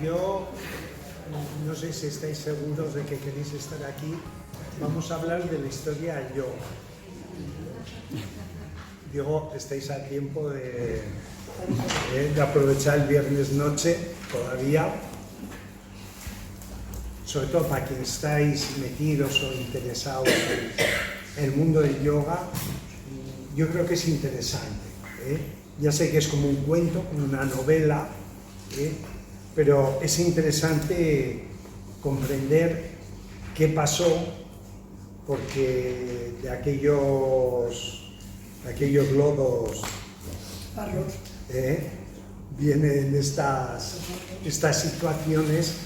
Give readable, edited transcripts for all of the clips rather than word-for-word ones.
Yo no sé si estáis seguros de que queréis estar aquí. Vamos a hablar de la historia del yoga. Digo, estáis a tiempo de aprovechar el viernes noche todavía, sobre todo para quien estáis metidos o interesados en el mundo del yoga. Yo creo que es interesante. Ya sé que es como un cuento, como una novela, pero es interesante comprender qué pasó, porque de aquellos lodos vienen estas situaciones,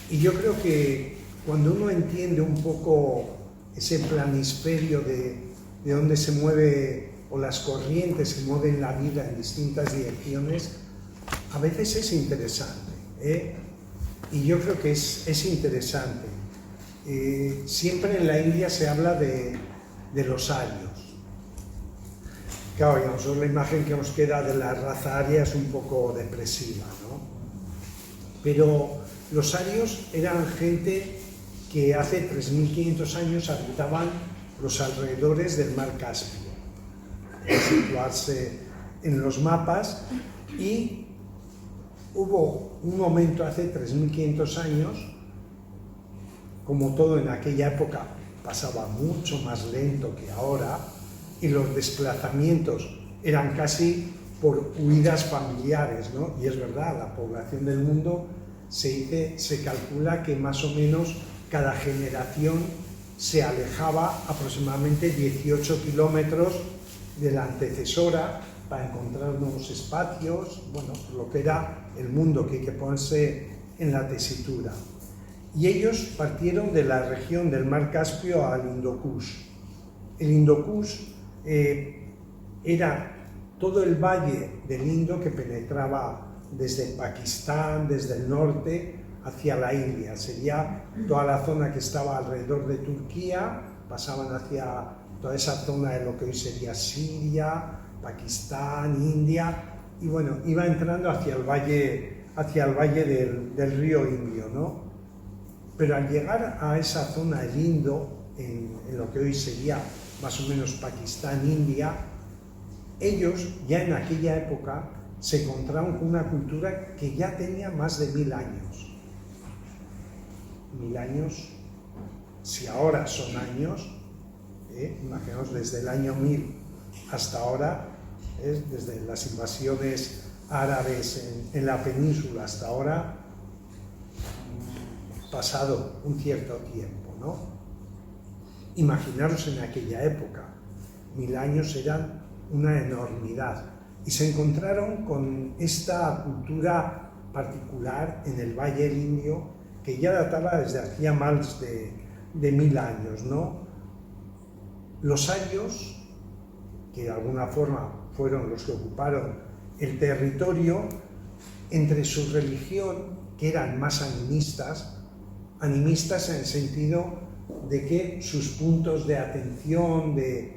y yo creo que cuando uno entiende un poco ese planisferio de dónde se mueve o las corrientes se mueven la vida en distintas direcciones, a veces es interesante, y yo creo que es interesante. Siempre en la India se habla de los arios. Claro, y a nosotros la imagen que nos queda de la raza aria es un poco depresiva, ¿no? Pero los arios eran gente que hace 3500 años habitaban los alrededores del mar Caspio, situarse en los mapas, y hubo un momento hace 3500 años, como todo en aquella época pasaba mucho más lento que ahora, y los desplazamientos eran casi por huidas familiares, ¿no? Y es verdad, la población del mundo se calcula que más o menos cada generación se alejaba aproximadamente 18 kilómetros de la antecesora para encontrar nuevos espacios, bueno, lo que era el mundo, que hay que ponerse en la tesitura. Y ellos partieron de la región del mar Caspio al Indo Kush. El Indo Kush era todo el valle del Indo que penetraba desde Pakistán, desde el norte, hacia la India. Sería toda la zona que estaba alrededor de Turquía, pasaban hacia toda esa zona de lo que hoy sería Siria, Pakistán, India, y bueno, iba entrando hacia el valle del río Indio, ¿no? Pero al llegar a esa zona del Indo, en lo que hoy sería más o menos Pakistán, India, ellos ya en aquella época se encontraron con una cultura que ya tenía más de 1000 años. 1000 años, si ahora son años, imaginaos desde el año 1000 hasta ahora, desde las invasiones árabes en la península hasta ahora, pasado un cierto tiempo, ¿no? Imaginaros en aquella época, 1000 años eran una enormidad, y se encontraron con esta cultura particular en el Valle del Indio, que ya databa desde hacía más de 1000 años, ¿no? Los arios, que de alguna forma fueron los que ocuparon el territorio, entre su religión, que eran más animistas en el sentido de que sus puntos de atención, de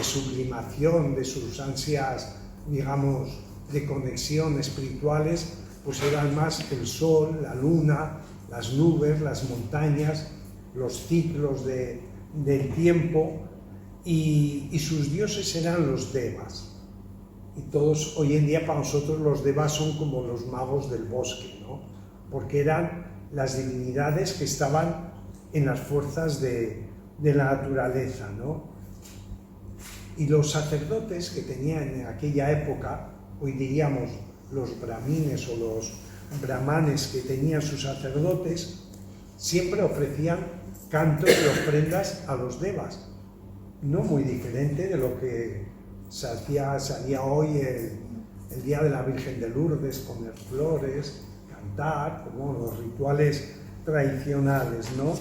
sublimación, de sus ansias, digamos, de conexión espirituales, pues eran más el sol, la luna, las nubes, las montañas, los ciclos del tiempo, y sus dioses eran los devas. Y todos, hoy en día para nosotros los devas son como los magos del bosque, ¿no? Porque eran las divinidades que estaban en las fuerzas de la naturaleza, ¿no? Y los sacerdotes que tenían en aquella época, hoy diríamos los brahmines o los brahmanes que tenían sus sacerdotes, siempre ofrecían cantos y ofrendas a los devas, no muy diferente de lo que se haría hoy el Día de la Virgen de Lourdes, poner flores, cantar, como los rituales tradicionales, ¿no?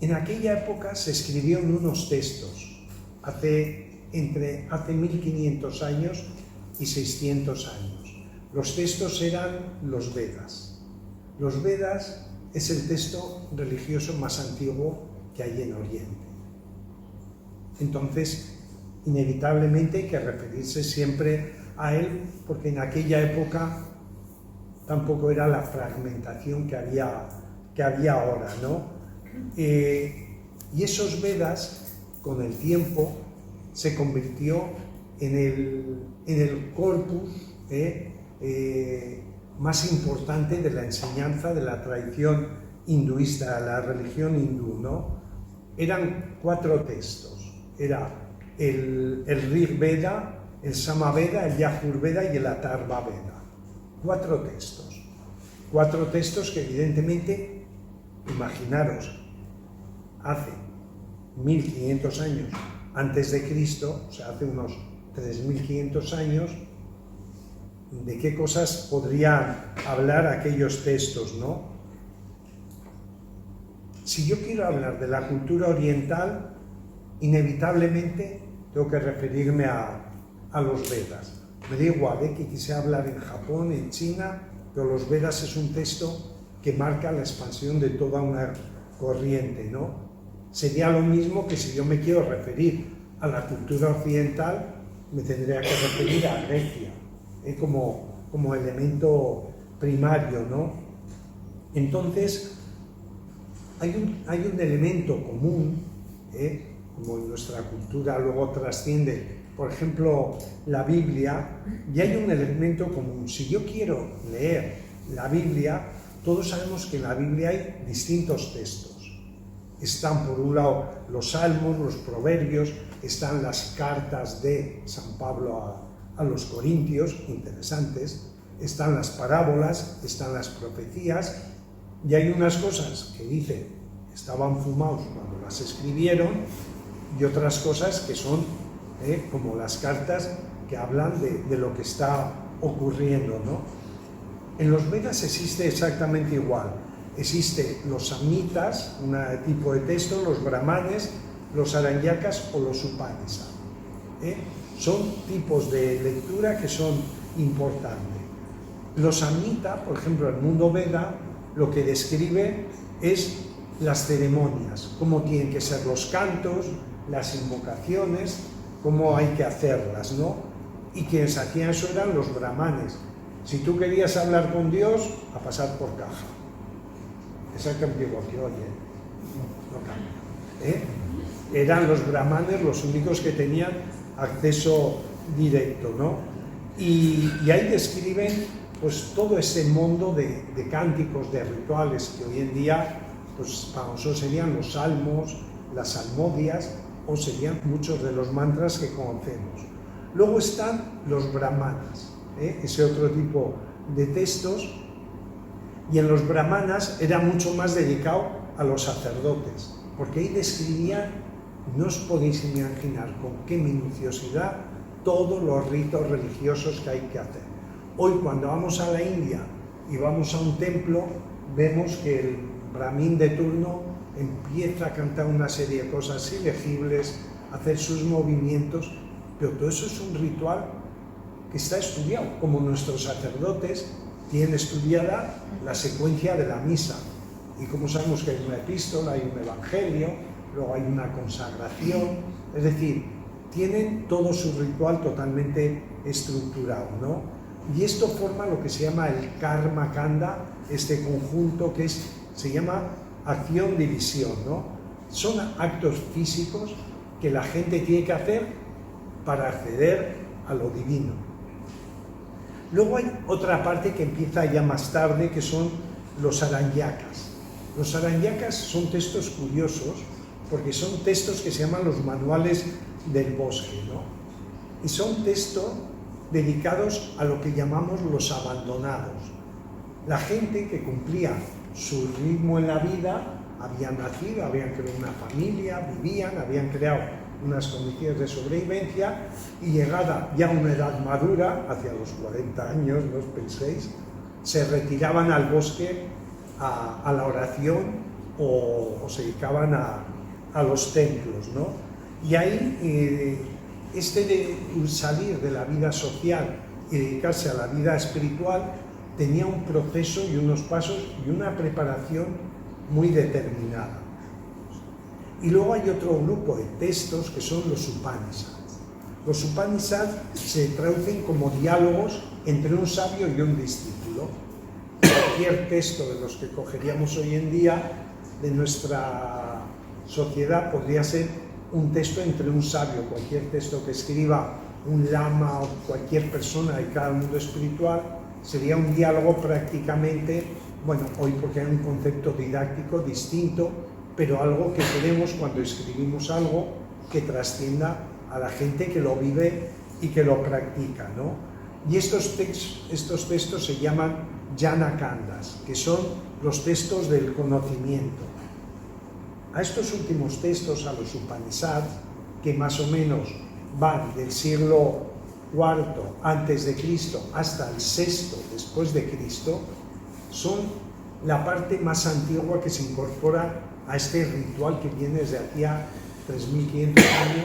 En aquella época se escribieron unos textos, hace 1500 años y 600 años. Los textos eran los Vedas. Los Vedas es el texto religioso más antiguo que hay en Oriente. Entonces, inevitablemente hay que referirse siempre a él porque en aquella época tampoco era la fragmentación que había ahora, ¿no? Y esos Vedas, con el tiempo, se convirtió en el corpus más importante de la enseñanza de la tradición hinduista, la religión hindú, ¿no? Eran 4 textos. Era el Rig Veda, el Samaveda, el Yajurveda y el Atharva Veda. 4 textos. 4 textos que evidentemente, imaginaros, hace 1500 años antes de Cristo, o sea, hace unos 3500 años, ¿de qué cosas podrían hablar aquellos textos, no? Si yo quiero hablar de la cultura oriental, inevitablemente tengo que referirme a los Vedas. Me da igual que quise hablar en Japón, en China, pero los Vedas es un texto que marca la expansión de toda una corriente, ¿no? Sería lo mismo que si yo me quiero referir a la cultura occidental, me tendría que referir a Grecia, como elemento primario, ¿no? Entonces, hay un elemento común, como en nuestra cultura luego trasciende, por ejemplo, la Biblia, y hay un elemento común. Si yo quiero leer la Biblia, todos sabemos que en la Biblia hay distintos textos. Están por un lado los salmos, los proverbios, están las cartas de San Pablo a los corintios, interesantes, están las parábolas, están las profecías, y hay unas cosas que dicen que estaban fumados cuando las escribieron, y otras cosas que son como las cartas que hablan de lo que está ocurriendo, ¿no? En los Vedas existe exactamente igual. Existe los samhitas, un tipo de texto, los brahmanes, los aranyakas o los upanishads. Son tipos de lectura que son importantes. Los samhitas, por ejemplo, el mundo Veda, lo que describe es las ceremonias, cómo tienen que ser los cantos, las invocaciones, cómo hay que hacerlas, ¿no? Y quienes hacían eso eran los brahmanes. Si tú querías hablar con Dios, a pasar por caja. Exactamente igual que hoy, no cambia. Eran los brahmanes los únicos que tenían acceso directo, ¿no? Y ahí describen pues todo ese mundo de cánticos, de rituales que hoy en día pues para nosotros serían los salmos, las salmodias, o serían muchos de los mantras que conocemos. Luego están los brahmanas, ese otro tipo de textos, y en los brahmanas era mucho más dedicado a los sacerdotes, porque ahí describían, no os podéis imaginar con qué minuciosidad, todos los ritos religiosos que hay que hacer. Hoy cuando vamos a la India y vamos a un templo, vemos que el brahmin de turno empieza a cantar una serie de cosas ilegibles, hacer sus movimientos, pero todo eso es un ritual que está estudiado, como nuestros sacerdotes tienen estudiada la secuencia de la misa. Y como sabemos que hay una epístola, hay un evangelio, luego hay una consagración, es decir, tienen todo su ritual totalmente estructurado, ¿no? Y esto forma lo que se llama el karma kanda, este conjunto que se llama acción-división, ¿no? Son actos físicos que la gente tiene que hacer para acceder a lo divino. Luego hay otra parte que empieza ya más tarde, que son los aranyakas. Los aranyakas son textos curiosos, porque son textos que se llaman los manuales del bosque, ¿no? Y son textos dedicados a lo que llamamos los abandonados. La gente que cumplía su ritmo en la vida, habían nacido, habían creado una familia, vivían, habían creado unas condiciones de sobrevivencia, y llegada ya a una edad madura, hacia los 40 años, no os penséis, se retiraban al bosque a la oración o se dedicaban a los templos, ¿no? Y ahí de salir de la vida social y dedicarse a la vida espiritual tenía un proceso y unos pasos y una preparación muy determinada. Y luego hay otro grupo de textos que son los Upanishads. Los Upanishads se traducen como diálogos entre un sabio y un discípulo. Cualquier texto de los que cogeríamos hoy en día de nuestra sociedad podría ser un texto entre un sabio. Cualquier texto que escriba un lama o cualquier persona de cada mundo espiritual sería un diálogo prácticamente, bueno, hoy porque hay un concepto didáctico distinto, pero algo que tenemos cuando escribimos algo que trascienda a la gente que lo vive y que lo practica, ¿no? Y estos textos se llaman Jnana Kandas, que son los textos del conocimiento. A estos últimos textos, a los Upanishads, que más o menos van del siglo IV antes de Cristo hasta el VI después de Cristo, son la parte más antigua que se incorpora a este ritual que viene desde aquí a 3500 años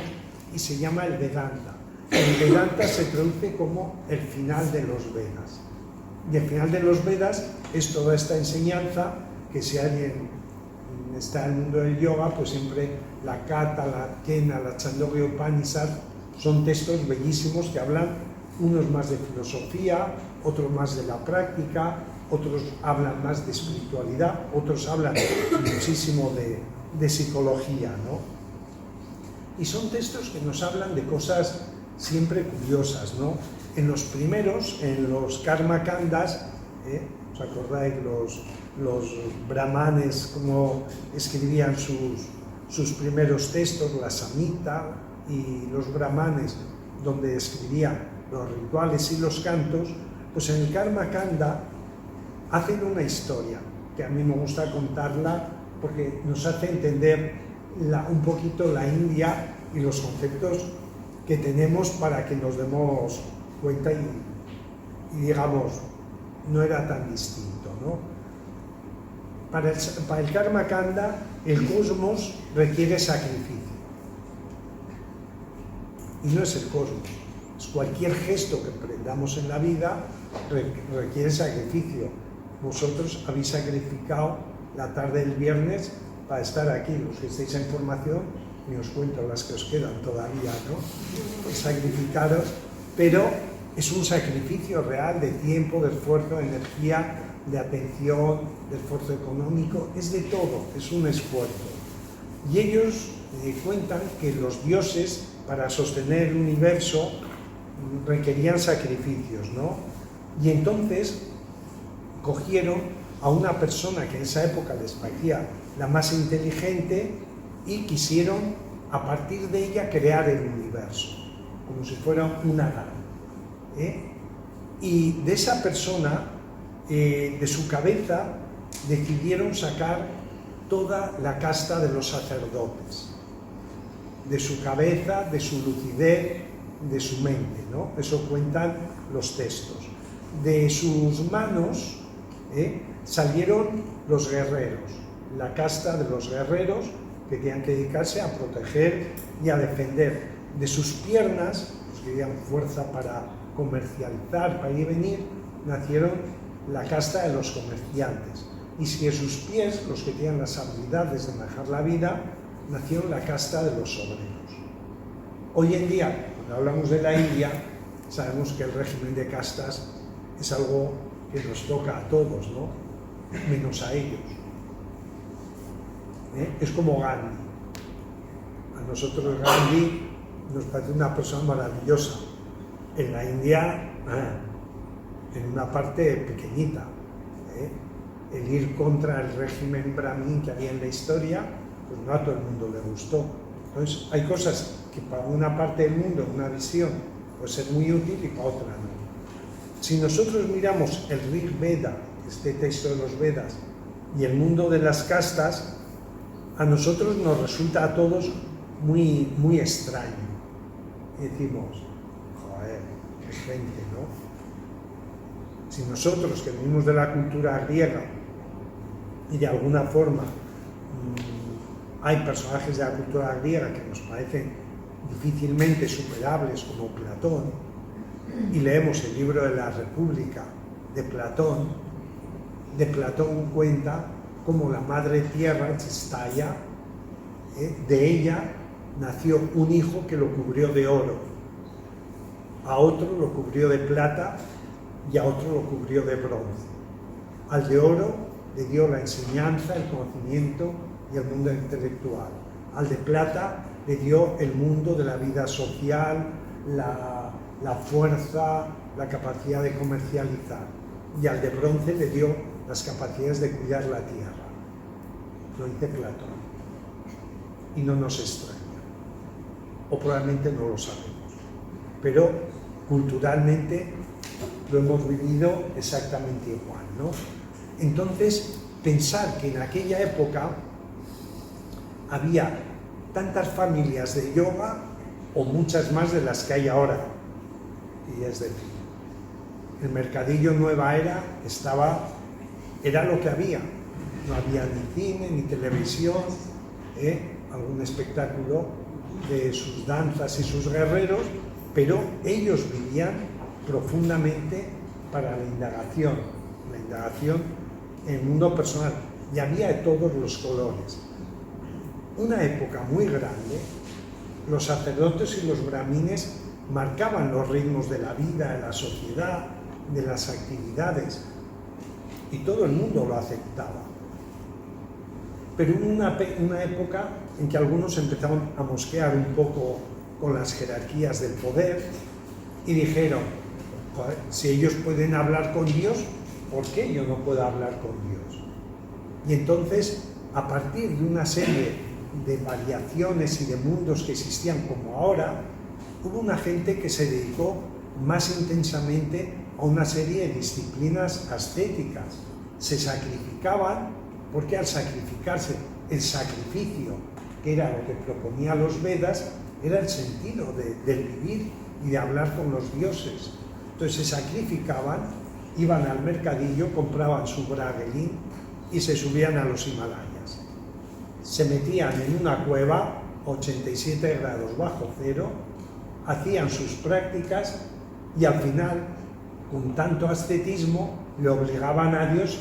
y se llama el Vedanta. El Vedanta se traduce como el final de los Vedas. Y el final de los Vedas es toda esta enseñanza que si alguien está en el mundo del yoga, pues siempre la Kata, la Kena, la Chandogya Upanishad son textos bellísimos que hablan unos más de filosofía, otros más de la práctica, otros hablan más de espiritualidad, otros hablan muchísimo de psicología, ¿no? Y son textos que nos hablan de cosas siempre curiosas, ¿no? En los primeros, en los Karma Kandas, ¿os acordáis los brahmanes cómo escribían sus primeros textos, la Samhita y los brahmanes donde escribían los rituales y los cantos? Pues en el Karma Kanda hacen una historia que a mí me gusta contarla porque nos hace entender un poquito la India y los conceptos que tenemos para que nos demos cuenta y digamos, no era tan distinto, ¿no? Para el Karma Kanda, el cosmos requiere sacrificio. Y no es el cosmos, es cualquier gesto que emprendamos en la vida requiere sacrificio. Vosotros habéis sacrificado la tarde del viernes para estar aquí. Los que estéis en formación, ni os cuento las que os quedan todavía, ¿no? Sacrificaros, pero es un sacrificio real de tiempo, de esfuerzo, de energía, de atención, de esfuerzo económico, es de todo, es un esfuerzo. Y ellos cuentan que los dioses, para sostener el universo, requerían sacrificios, ¿no? Y entonces cogieron a una persona que en esa época les parecía la más inteligente y quisieron a partir de ella crear el universo, como si fuera una rana. Y de esa persona, de su cabeza, decidieron sacar toda la casta de los sacerdotes, de su cabeza, de su lucidez, de su mente, ¿no? Eso cuentan los textos. De sus manos salieron los guerreros, la casta de los guerreros que tenían que dedicarse a proteger y a defender. De sus piernas, los que tenían fuerza para comercializar, para ir y venir, nacieron la casta de los comerciantes. Y si de sus pies, los que tenían las habilidades de manejar la vida, nacieron la casta de los obreros. Hoy en día, cuando hablamos de la India, sabemos que el régimen de castas es algo que nos toca a todos, ¿no? Menos a ellos. Es como Gandhi. A nosotros Gandhi nos parece una persona maravillosa. En la India, en una parte pequeñita, el ir contra el régimen brahmin que había en la historia, pues no a todo el mundo le gustó. Entonces hay cosas que para una parte del mundo, una visión, puede ser muy útil y para otra no. Si nosotros miramos el Rig Veda, este texto de los Vedas, y el mundo de las castas, a nosotros nos resulta a todos muy, muy extraño. Y decimos, joder, qué gente, ¿no? Si nosotros que venimos de la cultura griega y de alguna forma hay personajes de la cultura griega que nos parecen difícilmente superables como Platón, y leemos el libro de la República de Platón cuenta cómo la madre tierra, Chistaya, de ella nació un hijo que lo cubrió de oro, a otro lo cubrió de plata y a otro lo cubrió de bronce. Al de oro le dio la enseñanza, el conocimiento y el mundo intelectual. Al de plata le dio el mundo de la vida social, la fuerza, la capacidad de comercializar. Y al de bronce le dio las capacidades de cuidar la tierra. Lo dice Platón. Y no nos extraña. O probablemente no lo sabemos. Pero culturalmente lo hemos vivido exactamente igual, ¿no? Entonces, pensar que en aquella época había tantas familias de yoga o muchas más de las que hay ahora. Y es decir, el mercadillo Nueva Era era lo que había. No había ni cine, ni televisión, algún espectáculo de sus danzas y sus guerreros, pero ellos vivían profundamente para la indagación en el mundo personal, y había de todos los colores. Una época muy grande, los sacerdotes y los brahmines marcaban los ritmos de la vida, de la sociedad, de las actividades, y todo el mundo lo aceptaba. Pero hubo una época en que algunos empezaron a mosquear un poco con las jerarquías del poder y dijeron: joder, si ellos pueden hablar con Dios, ¿por qué yo no puedo hablar con Dios? Y entonces, a partir de una serie de variaciones y de mundos que existían como ahora, hubo una gente que se dedicó más intensamente a una serie de disciplinas ascéticas. Se sacrificaban, porque al sacrificarse, el sacrificio, que era lo que proponía los Vedas, era el sentido del vivir y de hablar con los dioses. Entonces se sacrificaban, iban al mercadillo, compraban su braguelín y se subían a los Himalayas. Se metían en una cueva, 87 grados bajo cero, hacían sus prácticas y al final, con tanto ascetismo, le obligaban a Dios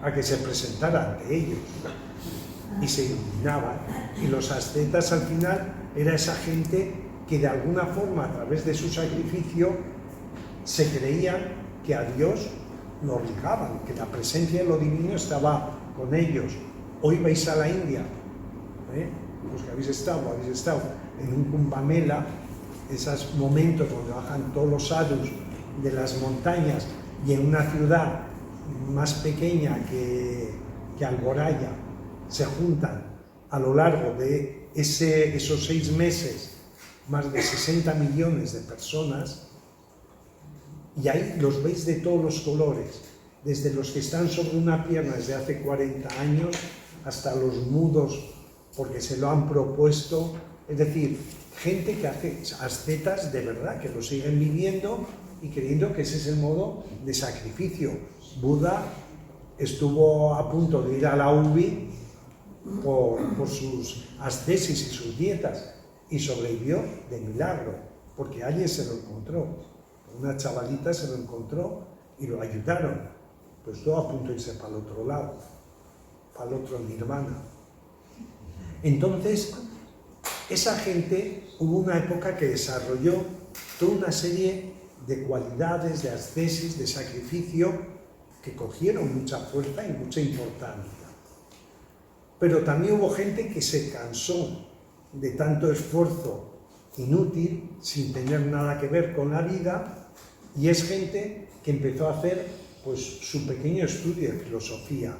a que se presentara ante ellos y se iluminaban. Y los ascetas al final era esa gente que de alguna forma, a través de su sacrificio, se creían que a Dios lo obligaban, que la presencia de lo divino estaba con ellos. Hoy vais a la India, los que habéis estado en un Kumbh Mela, esos momentos donde bajan todos los sadhus de las montañas, y en una ciudad más pequeña que Alboraya se juntan a lo largo de esos 6 meses más de 60 millones de personas, y ahí los veis de todos los colores, desde los que están sobre una pierna desde hace 40 años hasta los mudos porque se lo han propuesto, es decir, gente que hace ascetas de verdad, que lo siguen viviendo y creyendo que ese es el modo de sacrificio. Buda estuvo a punto de ir a la UBI por sus ascesis y sus dietas, y sobrevivió de milagro, porque alguien se lo encontró, una chavalita se lo encontró y lo ayudaron. Pues estuvo a punto de irse para el otro lado, para el otro nirvana. Entonces, esa gente, hubo una época que desarrolló toda una serie de cualidades, de ascesis, de sacrificio, que cogieron mucha fuerza y mucha importancia. Pero también hubo gente que se cansó de tanto esfuerzo inútil, sin tener nada que ver con la vida, y es gente que empezó a hacer pues su pequeño estudio de filosofía,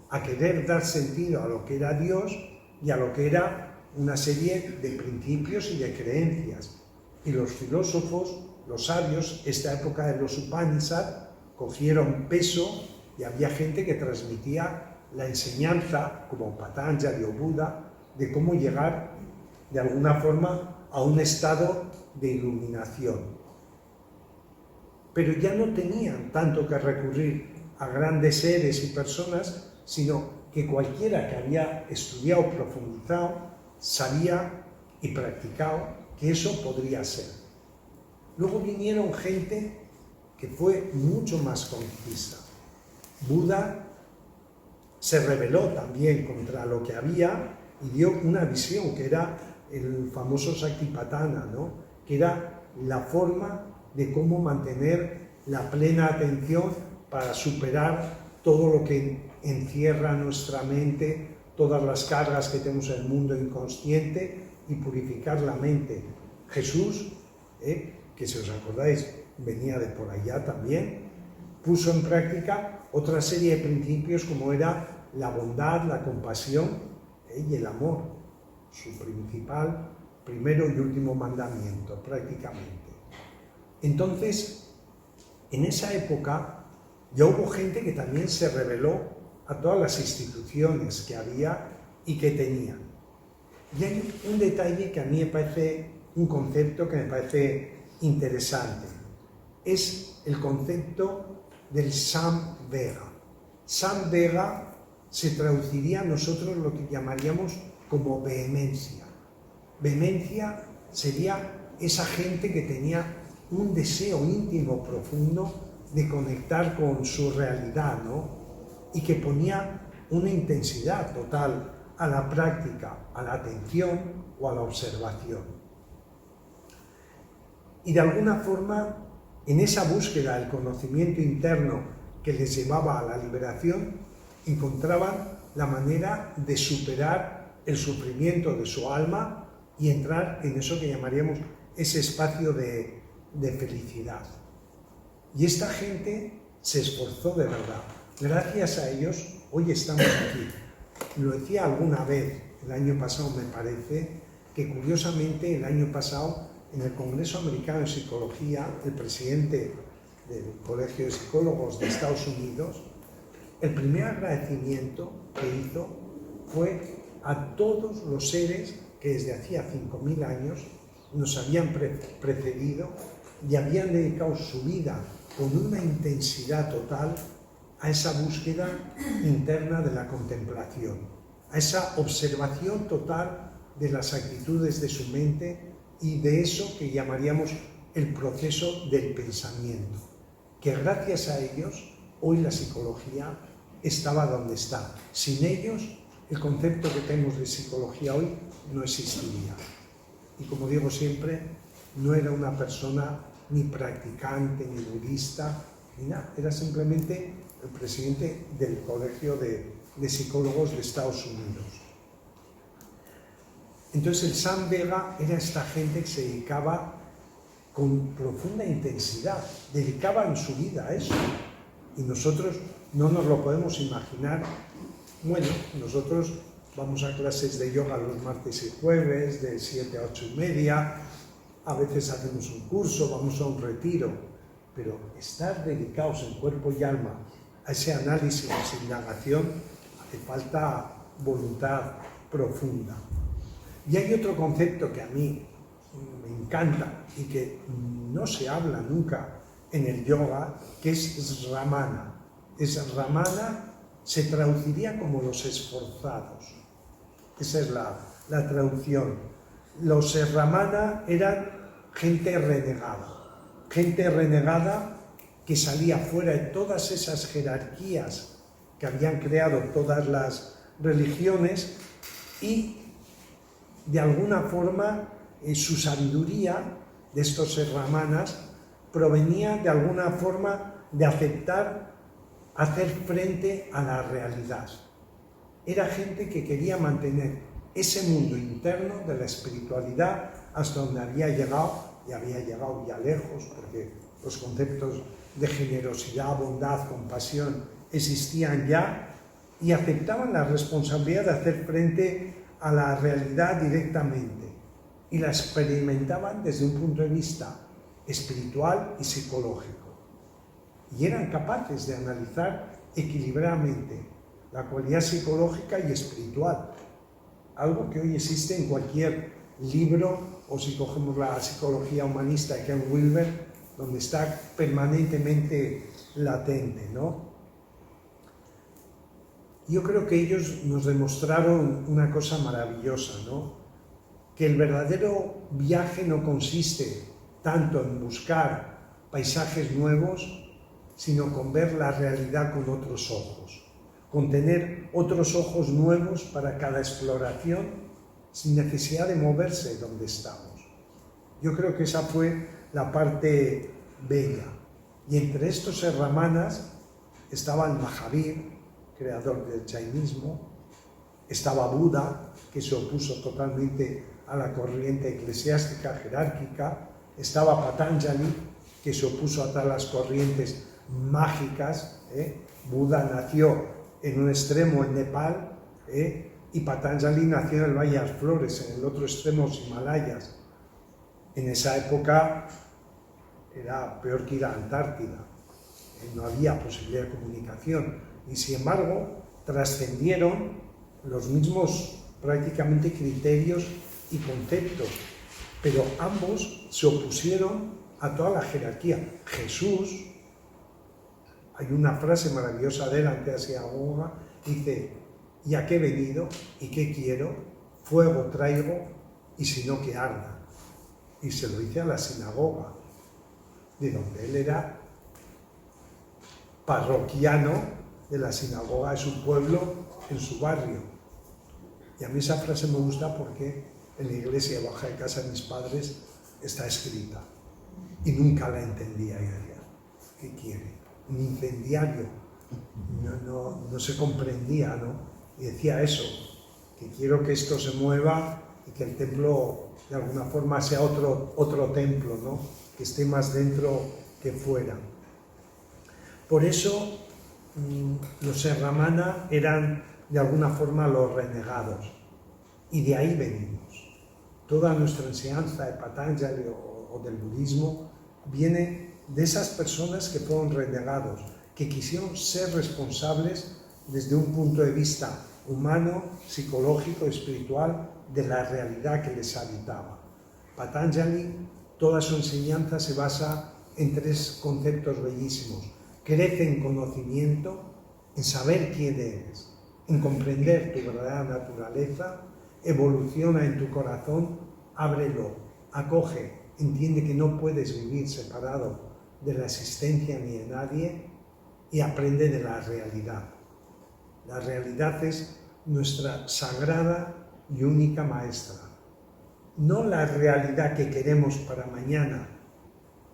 a querer dar sentido a lo que era Dios y a lo que era una serie de principios y de creencias. Y los filósofos, los sabios, esta época de los Upanishad, cogieron peso, y había gente que transmitía la enseñanza, como Patanjali o Buda, de cómo llegar de alguna forma a un estado de iluminación. Pero ya no tenían tanto que recurrir a grandes seres y personas, sino que cualquiera que había estudiado, profundizado, sabía y practicado que eso podría ser. Luego vinieron gente que fue mucho más concisa. Buda se rebeló también contra lo que había y dio una visión que era el famoso Satipatthana, ¿no? Que era la forma de cómo mantener la plena atención para superar todo lo que encierra nuestra mente, todas las cargas que tenemos en el mundo inconsciente y purificar la mente. Jesús, que si os acordáis venía de por allá también, puso en práctica otra serie de principios como era la bondad, la compasión y el amor, su principal, primero y último mandamiento prácticamente. Entonces, en esa época ya hubo gente que también se rebeló a todas las instituciones que había y que tenían. Y hay un detalle que a mí me parece un concepto que me parece interesante. Es el concepto del Samvega. Samvega se traduciría a nosotros lo que llamaríamos como vehemencia. Vehemencia sería esa gente que tenía un deseo íntimo, profundo, de conectar con su realidad, ¿no? Y que ponía una intensidad total a la práctica, a la atención o a la observación. Y de alguna forma, en esa búsqueda del conocimiento interno que les llevaba a la liberación, encontraban la manera de superar el sufrimiento de su alma y entrar en eso que llamaríamos ese espacio de felicidad. Y esta gente se esforzó de verdad. Gracias a ellos, hoy estamos aquí. Lo decía alguna vez, el año pasado me parece, que curiosamente el año pasado en el Congreso Americano de Psicología, el presidente del Colegio de Psicólogos de Estados Unidos, el primer agradecimiento que hizo fue a todos los seres que desde hacía 5.000 años nos habían precedido y habían dedicado su vida con una intensidad total a esa búsqueda interna de la contemplación, a esa observación total de las actitudes de su mente y de eso que llamaríamos el proceso del pensamiento, que gracias a ellos hoy la psicología estaba donde está. Sin ellos, el concepto que tenemos de psicología hoy no existiría. Y como digo siempre, no era una persona ni practicante, ni budista, ni nada. Era simplemente el presidente del Colegio de Psicólogos de Estados Unidos. Entonces el Samvega era esta gente que se dedicaba con profunda intensidad, dedicaban su vida a eso. Y nosotros no nos lo podemos imaginar. Bueno, nosotros vamos a clases de yoga los martes y jueves, de 7 a 8:30, a veces hacemos un curso, vamos a un retiro, pero estar dedicados en cuerpo y alma a ese análisis, a esa indagación, hace falta voluntad profunda. Y hay otro concepto que a mí me encanta y que no se habla nunca en el yoga, que es Ramana. Ramana se traduciría como los esforzados. Esa es la traducción. Los Ramana eran gente renegada que salía fuera de todas esas jerarquías que habían creado todas las religiones y de alguna forma su sabiduría de estos Ramanas provenía de alguna forma de aceptar hacer frente a la realidad. Era gente que quería mantener ese mundo interno de la espiritualidad hasta donde había llegado, y había llegado ya lejos, porque los conceptos de generosidad, bondad, compasión existían ya, y aceptaban la responsabilidad de hacer frente a la realidad directamente, y la experimentaban desde un punto de vista espiritual y psicológico. Y eran capaces de analizar equilibradamente la cualidad psicológica y espiritual, algo que hoy existe en cualquier libro, o si cogemos la psicología humanista de Ken Wilber, donde está permanentemente latente, ¿no? Yo creo que ellos nos demostraron una cosa maravillosa, ¿no? Que el verdadero viaje no consiste tanto en buscar paisajes nuevos, sino con ver la realidad con otros ojos, con tener otros ojos nuevos para cada exploración, sin necesidad de moverse donde estamos. Yo creo que esa fue la parte bella. Y entre estos serramanas estaba el Mahavir, creador del jainismo, estaba Buda, que se opuso totalmente a la corriente eclesiástica jerárquica, estaba Patanjali, que se opuso a todas las corrientes mágicas. Buda nació en un extremo en Nepal, y Patanjali nació en el Valle de las Flores, en el otro extremo, los Himalayas. En esa época era peor que ir a la Antártida, no había posibilidad de comunicación, y sin embargo trascendieron los mismos prácticamente criterios y conceptos, pero ambos se opusieron a toda la jerarquía. Jesús, hay una frase maravillosa de él ante la sinagoga, dice: ¿y a qué he venido? ¿Y qué quiero? Fuego traigo, y si no, que arda. Y se lo dice a la sinagoga, de donde él era parroquiano de la sinagoga de su pueblo, en su barrio. Y a mí esa frase me gusta porque en la iglesia baja de casa de mis padres está escrita. Y nunca la entendía ella. ¿Qué quiere? Un incendiario. No se comprendía, ¿no? Y decía eso, que quiero que esto se mueva y que el templo de alguna forma sea otro templo, ¿no? Que esté más dentro que fuera. Por eso los Serramana eran de alguna forma los renegados, y de ahí venimos. Toda nuestra enseñanza de Patanjali o del budismo viene de esas personas que fueron renegados, que quisieron ser responsables desde un punto de vista humano, psicológico, espiritual, de la realidad que les habitaba. Patanjali, toda su enseñanza se basa en tres conceptos bellísimos: crece en conocimiento, en saber quién eres, en comprender tu verdadera naturaleza, evoluciona en tu corazón, ábrelo, acoge, entiende que no puedes vivir separado de la existencia ni de nadie, y aprende de la realidad. La realidad es nuestra sagrada y única maestra. No la realidad que queremos para mañana,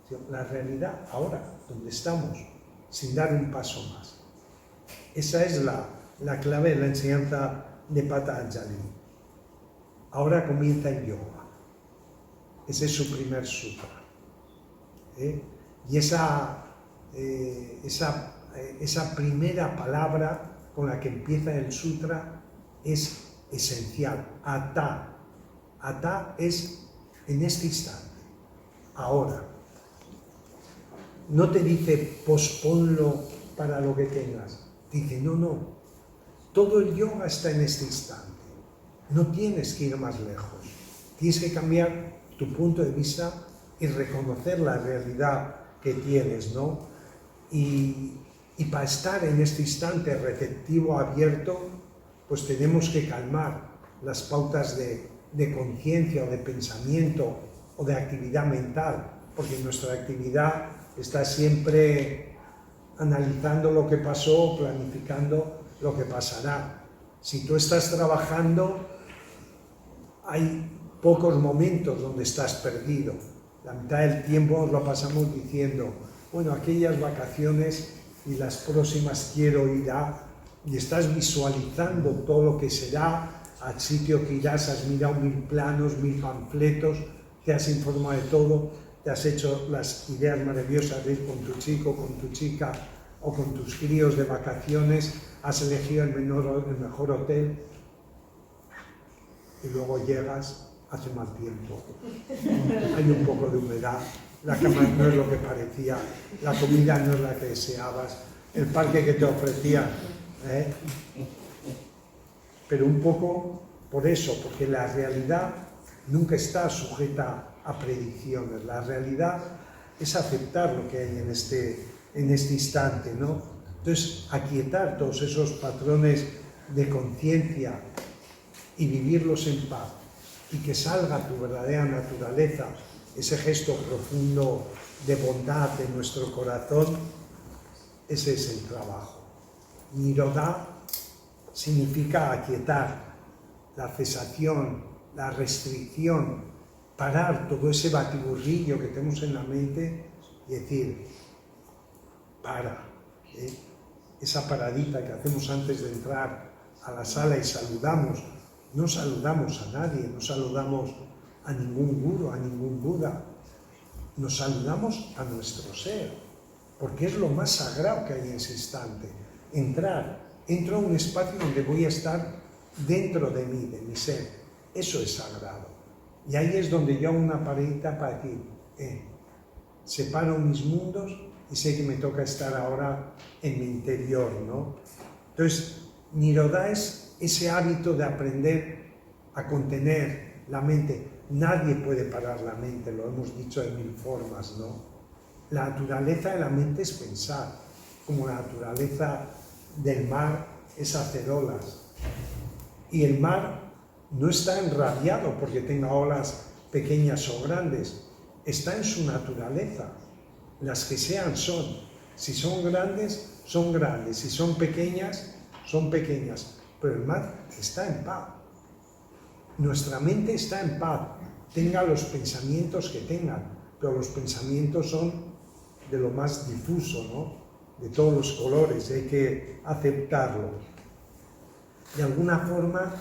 sino la realidad ahora, donde estamos, sin dar un paso más. Esa es la clave de la enseñanza de Patanjali. Ahora comienza el yoga. Ese es su primer sutra. Y esa primera palabra con la que empieza el sutra es esencial. Ata. Ata es en este instante, ahora. No te dice posponlo para lo que tengas. Dice no. Todo el yoga está en este instante. No tienes que ir más lejos. Tienes que cambiar tu punto de vista y reconocer la realidad que tienes, ¿no? Y para estar en este instante receptivo, abierto, pues tenemos que calmar las pautas de conciencia o de pensamiento o de actividad mental, porque nuestra actividad está siempre analizando lo que pasó, planificando lo que pasará. Si tú estás trabajando, hay pocos momentos donde estás perdido. La mitad del tiempo lo pasamos diciendo, bueno, aquellas vacaciones y las próximas quiero ir a... Y estás visualizando todo lo que será, al sitio que irás, has mirado 1000 planos, 1000 panfletos, te has informado de todo, te has hecho las ideas maravillosas de ir con tu chico, con tu chica o con tus críos de vacaciones, has elegido el mejor hotel y luego llegas, hace mal tiempo, hay un poco de humedad, la cama no es lo que parecía, la comida no es la que deseabas, el parque que te ofrecían, pero un poco por eso, porque la realidad nunca está sujeta a predicciones. La realidad es aceptar lo que hay en este instante, ¿no? Entonces, aquietar todos esos patrones de conciencia y vivirlos en paz, y que salga tu verdadera naturaleza, ese gesto profundo de bondad de nuestro corazón, ese es el trabajo. Nirodha significa aquietar, la cesación, la restricción, parar todo ese batiburrillo que tenemos en la mente y decir, para, esa paradita que hacemos antes de entrar a la sala y saludamos, no saludamos a nadie, no saludamos a ningún gurú, a ningún Buda, nos saludamos a nuestro ser, porque es lo más sagrado que hay en ese instante. Entro a un espacio donde voy a estar dentro de mí, de mi ser, eso es sagrado. Y ahí es donde yo hago una paredita para decir, separo mis mundos y sé que me toca estar ahora en mi interior, ¿no? Entonces, Nirodha es ese hábito de aprender a contener la mente. Nadie puede parar la mente, lo hemos dicho de mil formas, ¿no? La naturaleza de la mente es pensar, como la naturaleza del mar es hacer olas. Y el mar no está enrabiado porque tenga olas pequeñas o grandes, está en su naturaleza. Las que sean son. Si son grandes, son grandes. Si son pequeñas, son pequeñas. Pero el mar está en paz. Nuestra mente está en paz. Tenga los pensamientos que tengan, pero los pensamientos son de lo más difuso, ¿no? De todos los colores, hay que aceptarlo. De alguna forma,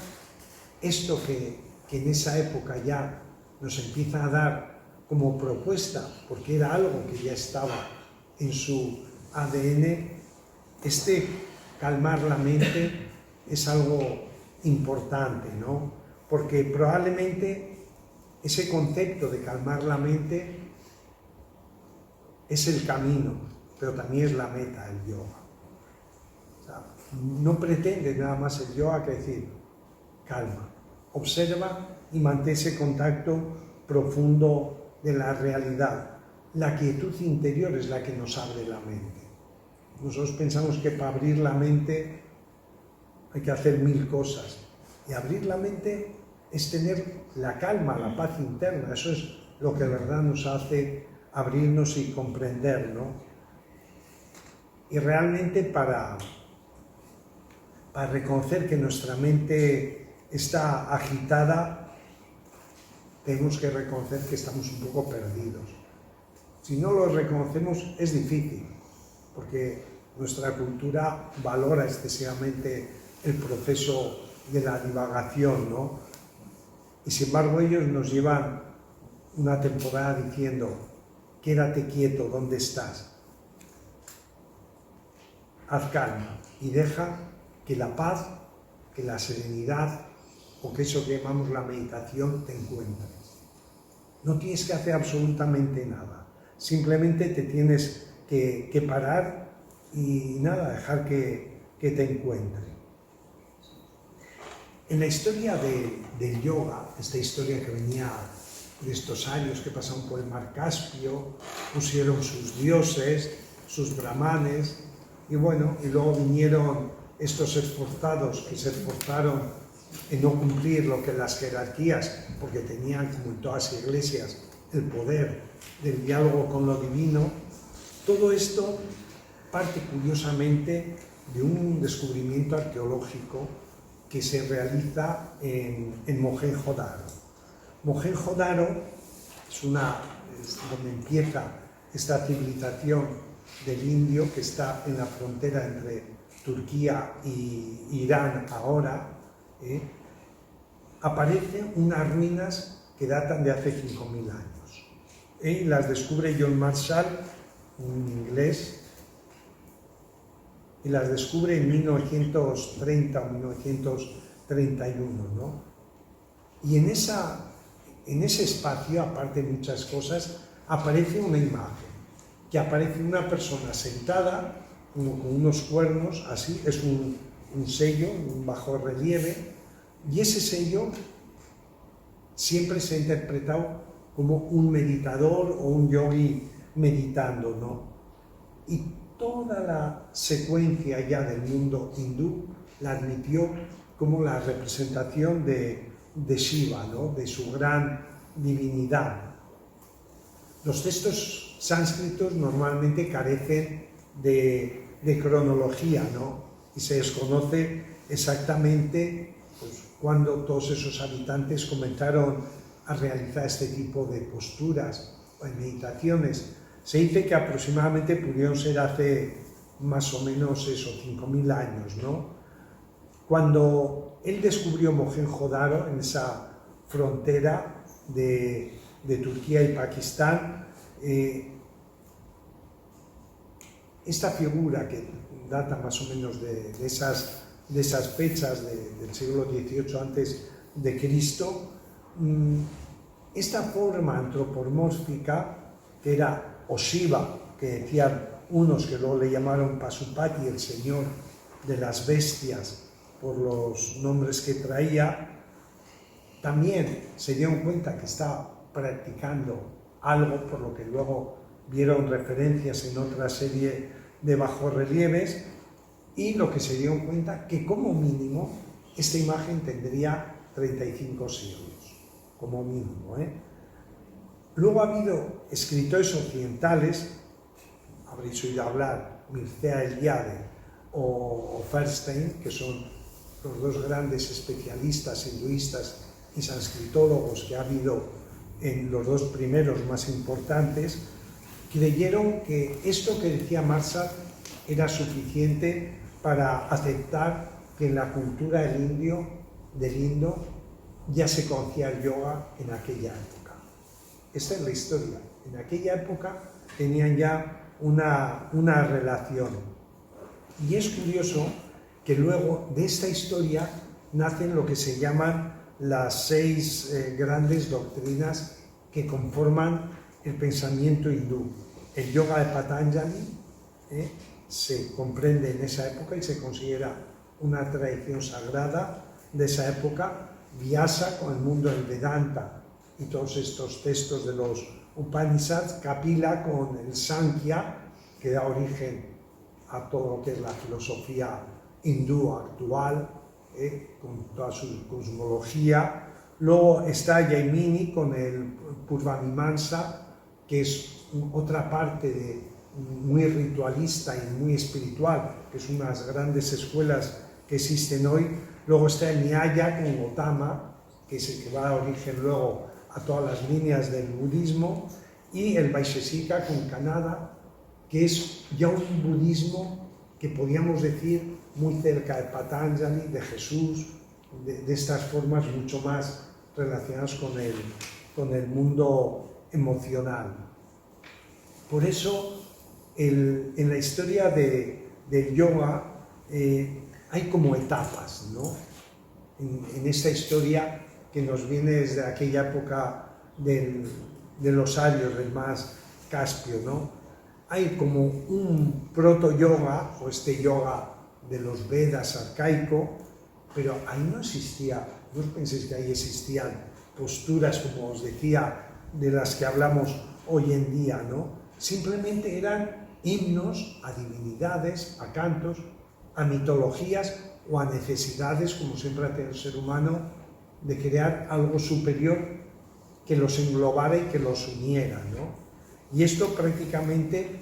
esto que en esa época ya nos empieza a dar como propuesta, porque era algo que ya estaba en su ADN, calmar la mente es algo importante, ¿no? Porque probablemente ese concepto de calmar la mente es el camino, pero también es la meta del yoga. O sea, no pretende nada más el yoga que decir, calma, observa y mantén ese contacto profundo de la realidad. La quietud interior es la que nos abre la mente. Nosotros pensamos que para abrir la mente hay que hacer 1000 cosas. Y abrir la mente es tener la calma, la paz interna. Eso es lo que de verdad nos hace abrirnos y comprender, ¿no? Y realmente para reconocer que nuestra mente está agitada, tenemos que reconocer que estamos un poco perdidos. Si no lo reconocemos es difícil, porque nuestra cultura valora excesivamente el proceso de la divagación, ¿no? Y sin embargo ellos nos llevan una temporada diciendo, quédate quieto, ¿dónde estás? Haz calma y deja que la paz, que la serenidad o que eso que llamamos la meditación te encuentres. No tienes que hacer absolutamente nada, simplemente te tienes que parar y nada, dejar que te encuentre. En la historia del yoga, esta historia que venía de estos años que pasaron por el mar Caspio, pusieron sus dioses, sus brahmanes, y bueno, y luego vinieron estos esforzados que se esforzaron en no cumplir lo que las jerarquías, porque tenían, como en todas las iglesias, el poder del diálogo con lo divino. Todo esto parte curiosamente de un descubrimiento arqueológico que se realiza en Mohenjo-Daro. Mohenjo-Daro es donde empieza esta civilización del indio que está en la frontera entre Turquía y Irán ahora. Aparecen unas ruinas que datan de hace 5000 años. Las descubre John Marshall, un inglés, y las descubre en 1930 o 1931, ¿no? Y en ese espacio, aparte de muchas cosas, aparece una imagen, que aparece una persona sentada, como con unos cuernos, así, es un sello, un bajo relieve, y ese sello siempre se ha interpretado como un meditador o un yogi meditando, ¿no? Y toda la secuencia ya del mundo hindú la admitió como la representación de Shiva, ¿no? De su gran divinidad. Los textos sánscritos normalmente carecen de cronología, ¿no? Y se desconoce exactamente cuándo todos esos habitantes comenzaron a realizar este tipo de posturas o meditaciones. Se dice que aproximadamente pudieron ser hace más o menos eso, 5.000 años, ¿no? Cuando él descubrió Mohenjo-Daro, en esa frontera de Turquía y Pakistán, esta figura que data más o menos de esas fechas del siglo XVIII antes de Cristo, esta forma antropomórfica, que era o Shiva, que decían unos, que luego le llamaron Pasupati, el señor de las bestias, por los nombres que traía, también se dieron cuenta que estaba practicando algo, por lo que luego vieron referencias en otra serie de bajorrelieves, y lo que se dieron cuenta que como mínimo esta imagen tendría 35 siglos, como mínimo, Luego ha habido escritores occidentales, habréis oído hablar, Mircea Eliade o Feinstein, que son los dos grandes especialistas hinduistas y sanscritólogos que ha habido en los dos primeros más importantes, creyeron que esto que decía Marshall era suficiente para aceptar que en la cultura del Indo ya se conocía el yoga en aquella época. Esta es la historia. En aquella época tenían ya una relación. Y es curioso que luego de esta historia nacen lo que se llaman las 6 grandes doctrinas que conforman el pensamiento hindú. El yoga de Patanjali se comprende en esa época y se considera una tradición sagrada de esa época. Vyasa con el mundo del Vedanta y todos estos textos de los Upanishads. Kapila con el Sankhya, que da origen a todo lo que es la filosofía hindú actual, con toda su cosmología. Luego está Jaimini con el Purvamimamsa, que es otra parte muy ritualista y muy espiritual, que es unas grandes escuelas que existen hoy. Luego está el Nyaya con Gautama, que es el que va a dar origen luego a todas las líneas del budismo, y el Vaisheshika con Kanada, que es ya un budismo que podríamos decir muy cerca de Patanjali, de Jesús, de estas formas mucho más relacionadas con el mundo emocional. Por eso, en la historia del yoga hay como etapas, ¿no? En esta historia que nos viene desde aquella época de los arios, del más Caspio, ¿no? Hay como un proto-yoga, o este yoga de los Vedas arcaico, pero ahí no existía, no os penséis que ahí existían posturas, como os decía, de las que hablamos hoy en día, ¿no? Simplemente eran himnos a divinidades, a cantos, a mitologías o a necesidades, como siempre ha tenido el ser humano, de crear algo superior que los englobara y que los uniera, ¿no? Y esto prácticamente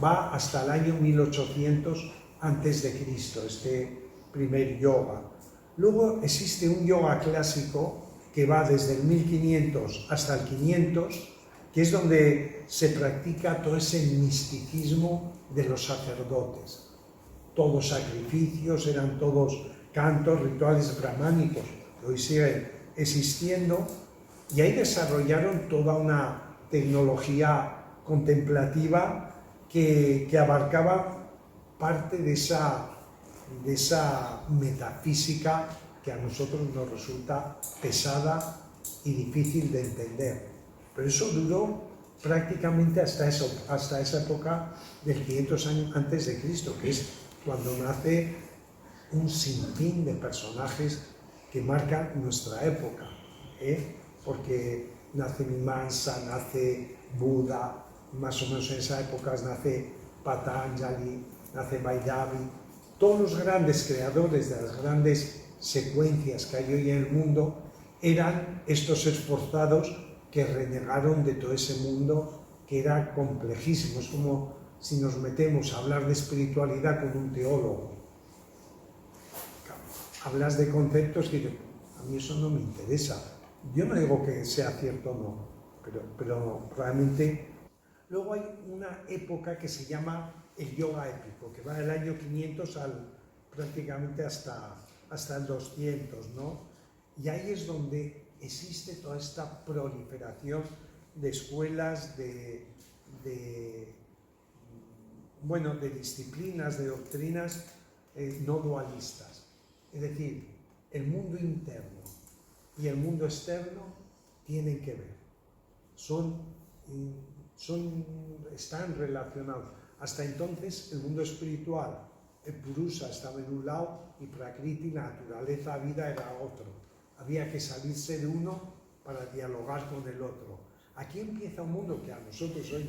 va hasta el año 1800 antes de Cristo, este primer yoga. Luego existe un yoga clásico que va desde el 1500 hasta el 500, que es donde se practica todo ese misticismo de los sacerdotes. Todos sacrificios, eran todos cantos, rituales brahmánicos, que hoy siguen existiendo, y ahí desarrollaron toda una tecnología contemplativa que abarcaba parte de esa metafísica que a nosotros nos resulta pesada y difícil de entender. Pero eso duró prácticamente hasta esa época del 500 años antes de Cristo, que es cuando nace un sinfín de personajes que marcan nuestra época, porque nace Mimamsa, nace Buda, más o menos en esa época nace Patanjali, nace Vaidyavi. Todos los grandes creadores de las grandes secuencias que hay hoy en el mundo eran estos esforzados que renegaron de todo ese mundo que era complejísimo. Es como si nos metemos a hablar de espiritualidad con un teólogo. Hablas de conceptos que a mí eso no me interesa. Yo no digo que sea cierto o no, pero realmente Luego hay una época que se llama el yoga épico, que va del año 500 prácticamente hasta el 200, ¿no? Y ahí es donde existe toda esta proliferación de escuelas, de disciplinas, de doctrinas no dualistas. Es decir, el mundo interno y el mundo externo tienen que ver. Están relacionados. Hasta entonces el mundo espiritual, el Purusha estaba en un lado y Prakriti, la naturaleza, vida, era otro. Había que salirse de uno para dialogar con el otro. Aquí empieza un mundo que a nosotros hoy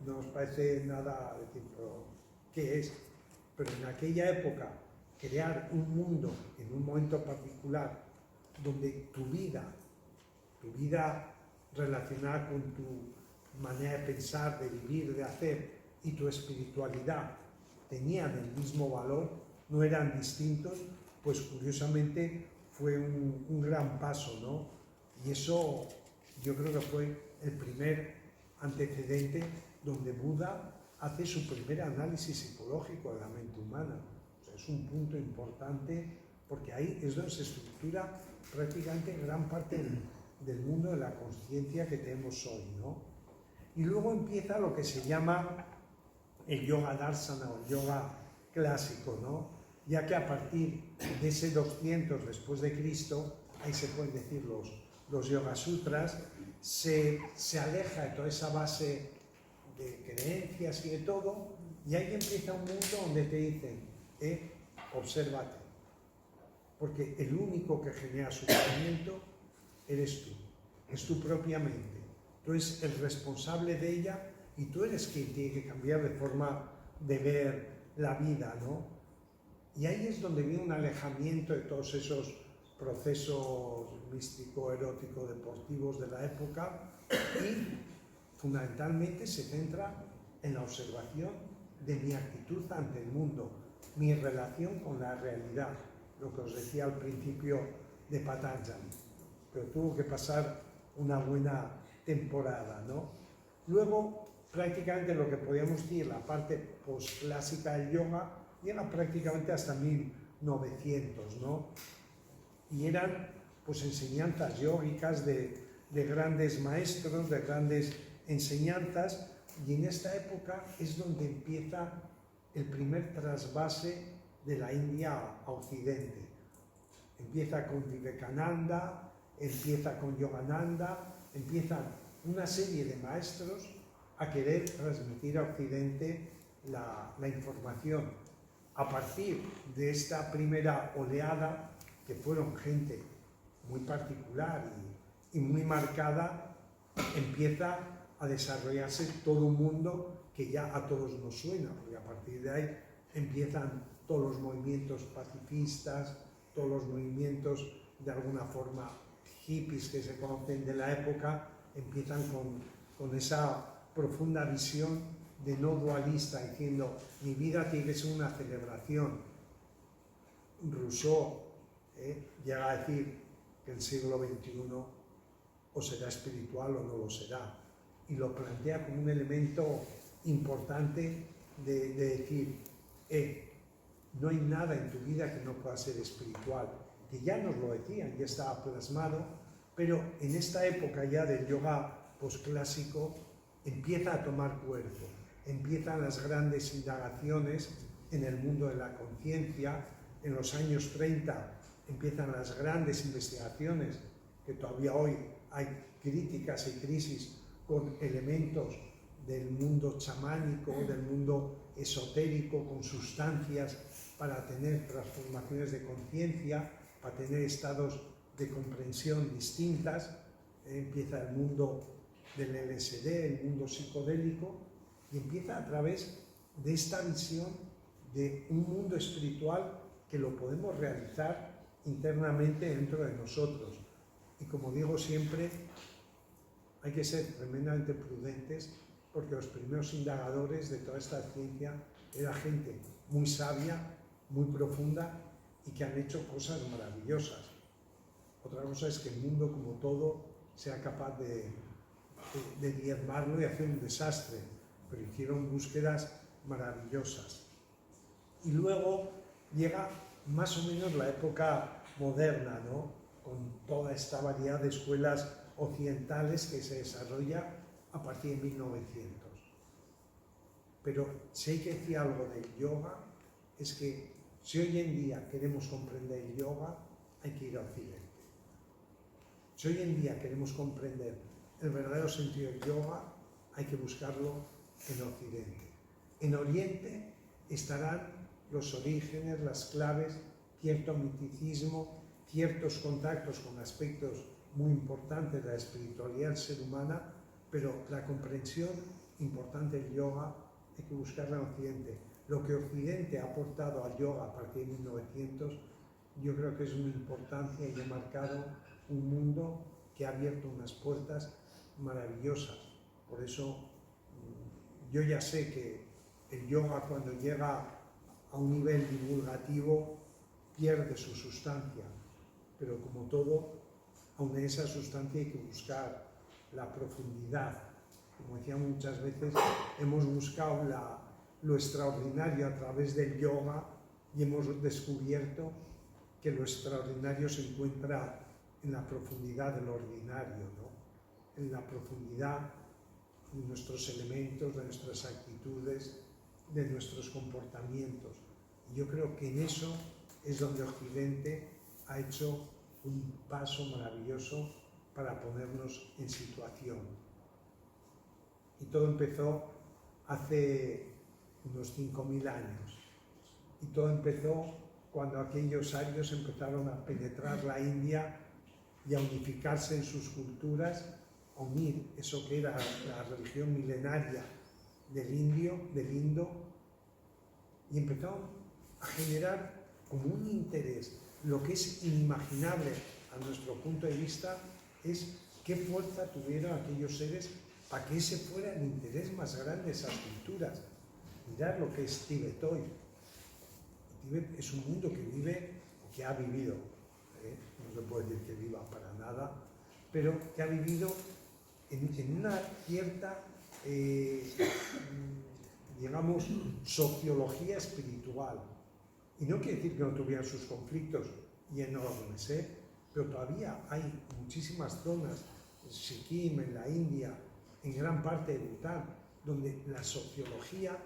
nos parece nada, decir, pero ¿qué es? Pero en aquella época, crear un mundo en un momento particular donde tu vida relacionada con tu manera de pensar, de vivir, de hacer, y tu espiritualidad tenían el mismo valor, no eran distintos, pues curiosamente fue un gran paso, ¿no? Y eso yo creo que fue el primer antecedente donde Buda hace su primer análisis psicológico de la mente humana. O sea, es un punto importante porque ahí es donde se estructura prácticamente gran parte del mundo de la conciencia que tenemos hoy, ¿no? Y luego empieza lo que se llama el yoga darsana o el yoga clásico, ¿no? Ya que a partir de ese 200 después de Cristo, ahí se pueden decir los yoga sutras, se aleja de toda esa base de creencias y de todo, y ahí empieza un mundo donde te dicen, obsérvate, porque el único que genera sufrimiento eres tú, es tu propia mente. Tú eres el responsable de ella y tú eres quien tiene que cambiar de forma de ver la vida, ¿no? Y ahí es donde viene un alejamiento de todos esos procesos místico-erótico-deportivos de la época y fundamentalmente se centra en la observación de mi actitud ante el mundo, mi relación con la realidad, lo que os decía al principio de Patanjali. Pero tuvo que pasar una buena temporada, ¿no? Luego, prácticamente lo que podíamos decir, la parte posclásica del yoga, llega prácticamente hasta 1900, ¿no? Y eran pues enseñanzas yógicas de grandes maestros, de grandes enseñanzas, y en esta época es donde empieza el primer trasvase de la India a Occidente. Empieza con Vivekananda, empieza con Yogananda, empiezan una serie de maestros a querer transmitir a Occidente la información. A partir de esta primera oleada, que fueron gente muy particular y muy marcada, empieza a desarrollarse todo un mundo que ya a todos nos suena, porque a partir de ahí empiezan todos los movimientos pacifistas, todos los movimientos de alguna forma hippies que se conocen de la época, empiezan con esa profunda visión de no dualista, diciendo mi vida tiene que ser una celebración. Rousseau llega a decir que el siglo XXI o será espiritual o no lo será, y lo plantea como un elemento importante de decir, no hay nada en tu vida que no pueda ser espiritual, que ya nos lo decían, ya estaba plasmado, pero en esta época ya del yoga posclásico empieza a tomar cuerpo, empiezan las grandes indagaciones en el mundo de la conciencia. En los años 30 empiezan las grandes investigaciones, que todavía hoy hay críticas y crisis con elementos del mundo chamánico, del mundo esotérico, con sustancias para tener transformaciones de conciencia, para tener estados de comprensión distintas. Empieza el mundo del LSD, el mundo psicodélico, y empieza a través de esta visión de un mundo espiritual que lo podemos realizar internamente dentro de nosotros. Y como digo siempre, hay que ser tremendamente prudentes, porque los primeros indagadores de toda esta ciencia era gente muy sabia, muy profunda y que han hecho cosas maravillosas. Otra cosa es que el mundo, como todo, sea capaz de de diezmarlo y hacer un desastre, pero hicieron búsquedas maravillosas. Y luego llega más o menos la época moderna, ¿no? Con toda esta variedad de escuelas occidentales que se desarrolla a partir de 1900. Pero si hay que decir algo del yoga, es que si hoy en día queremos comprender el yoga, hay que ir a Occidente. Si hoy en día queremos comprender el verdadero sentido del yoga, hay que buscarlo en Occidente. En Oriente estarán los orígenes, las claves, cierto misticismo, ciertos contactos con aspectos muy importantes de la espiritualidad del ser humana, pero la comprensión importante del yoga hay que buscarla en Occidente. Lo que Occidente ha aportado al yoga a partir de 1900, yo creo que es una importancia y ha marcado un mundo que ha abierto unas puertas maravillosas. Por eso yo ya sé que el yoga, cuando llega a un nivel divulgativo, pierde su sustancia, pero como todo, aun en esa sustancia hay que buscar la profundidad. Como decía muchas veces, hemos buscado lo extraordinario a través del yoga y hemos descubierto que lo extraordinario se encuentra en la profundidad de lo ordinario, ¿no? En la profundidad de nuestros elementos, de nuestras actitudes, de nuestros comportamientos. Y yo creo que en eso es donde Occidente ha hecho un paso maravilloso para ponernos en situación. Y todo empezó hace unos 5000 años. Y todo empezó cuando aquellos arios empezaron a penetrar la India y a unificarse en sus culturas, a unir eso que era la religión milenaria del Indo, y empezaron a generar como un interés. Lo que es inimaginable a nuestro punto de vista es qué fuerza tuvieron aquellos seres para que ese fuera el interés más grande de esas culturas. Mirad lo que es Tíbet hoy. Tíbet es un mundo que vive, o que ha vivido, no se puede decir que viva para nada, pero que ha vivido en una cierta, digamos, sociología espiritual. Y no quiere decir que no tuvieran sus conflictos, y enormes, pero todavía hay muchísimas zonas, en Sikkim, en la India, en gran parte de Bután, donde la sociología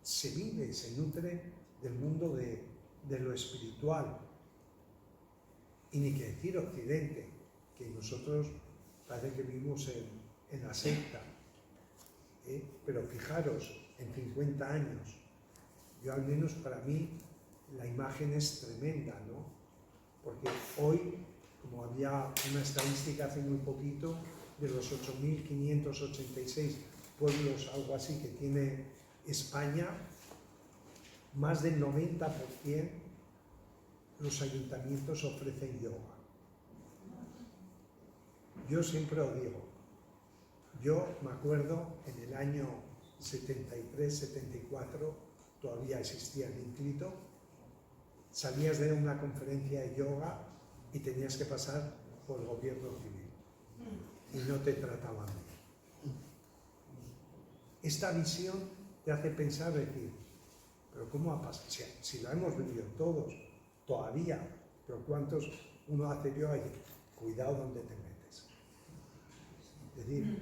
se vive, se nutre del mundo de lo espiritual. Y ni que decir Occidente, que nosotros parece que vivimos en la secta. Pero fijaros, en 50 años, yo al menos para mí la imagen es tremenda, ¿no? Porque hoy, como había una estadística hace muy poquito, de los 8.586 pueblos, algo así, que tiene España, más del 90% los ayuntamientos ofrecen yoga. Yo siempre os digo, yo me acuerdo en el año 73-74, todavía existía el Intrito, salías de una conferencia de yoga y tenías que pasar por el gobierno civil y no te trataban bien. Esta visión te hace pensar, decir, pero ¿cómo ha pasado? Si lo hemos vivido todos, todavía, pero ¿cuántos uno hace yoga y dice, cuidado donde te metes? Es decir,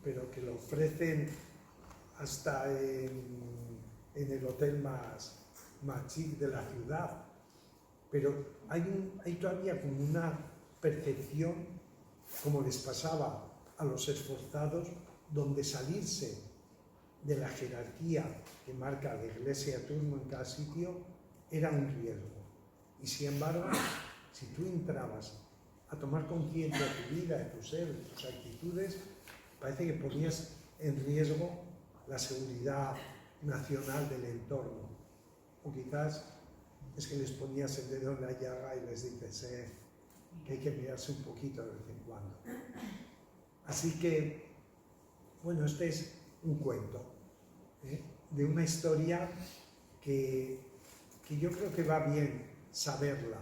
pero que lo ofrecen hasta en el hotel más chic de la ciudad, pero hay todavía como una percepción, como les pasaba a los esforzados, donde salirse de la jerarquía que marca la Iglesia de turno en cada sitio era un riesgo. Y sin embargo, si tú entrabas a tomar conciencia de tu vida, de tu ser, de tus actitudes, parece que ponías en riesgo la seguridad nacional del entorno. O quizás es que les ponías el dedo en la llaga y les dices que hay que mirarse un poquito de vez en cuando. Así que, bueno, este es un cuento de una historia que yo creo que va bien saberla.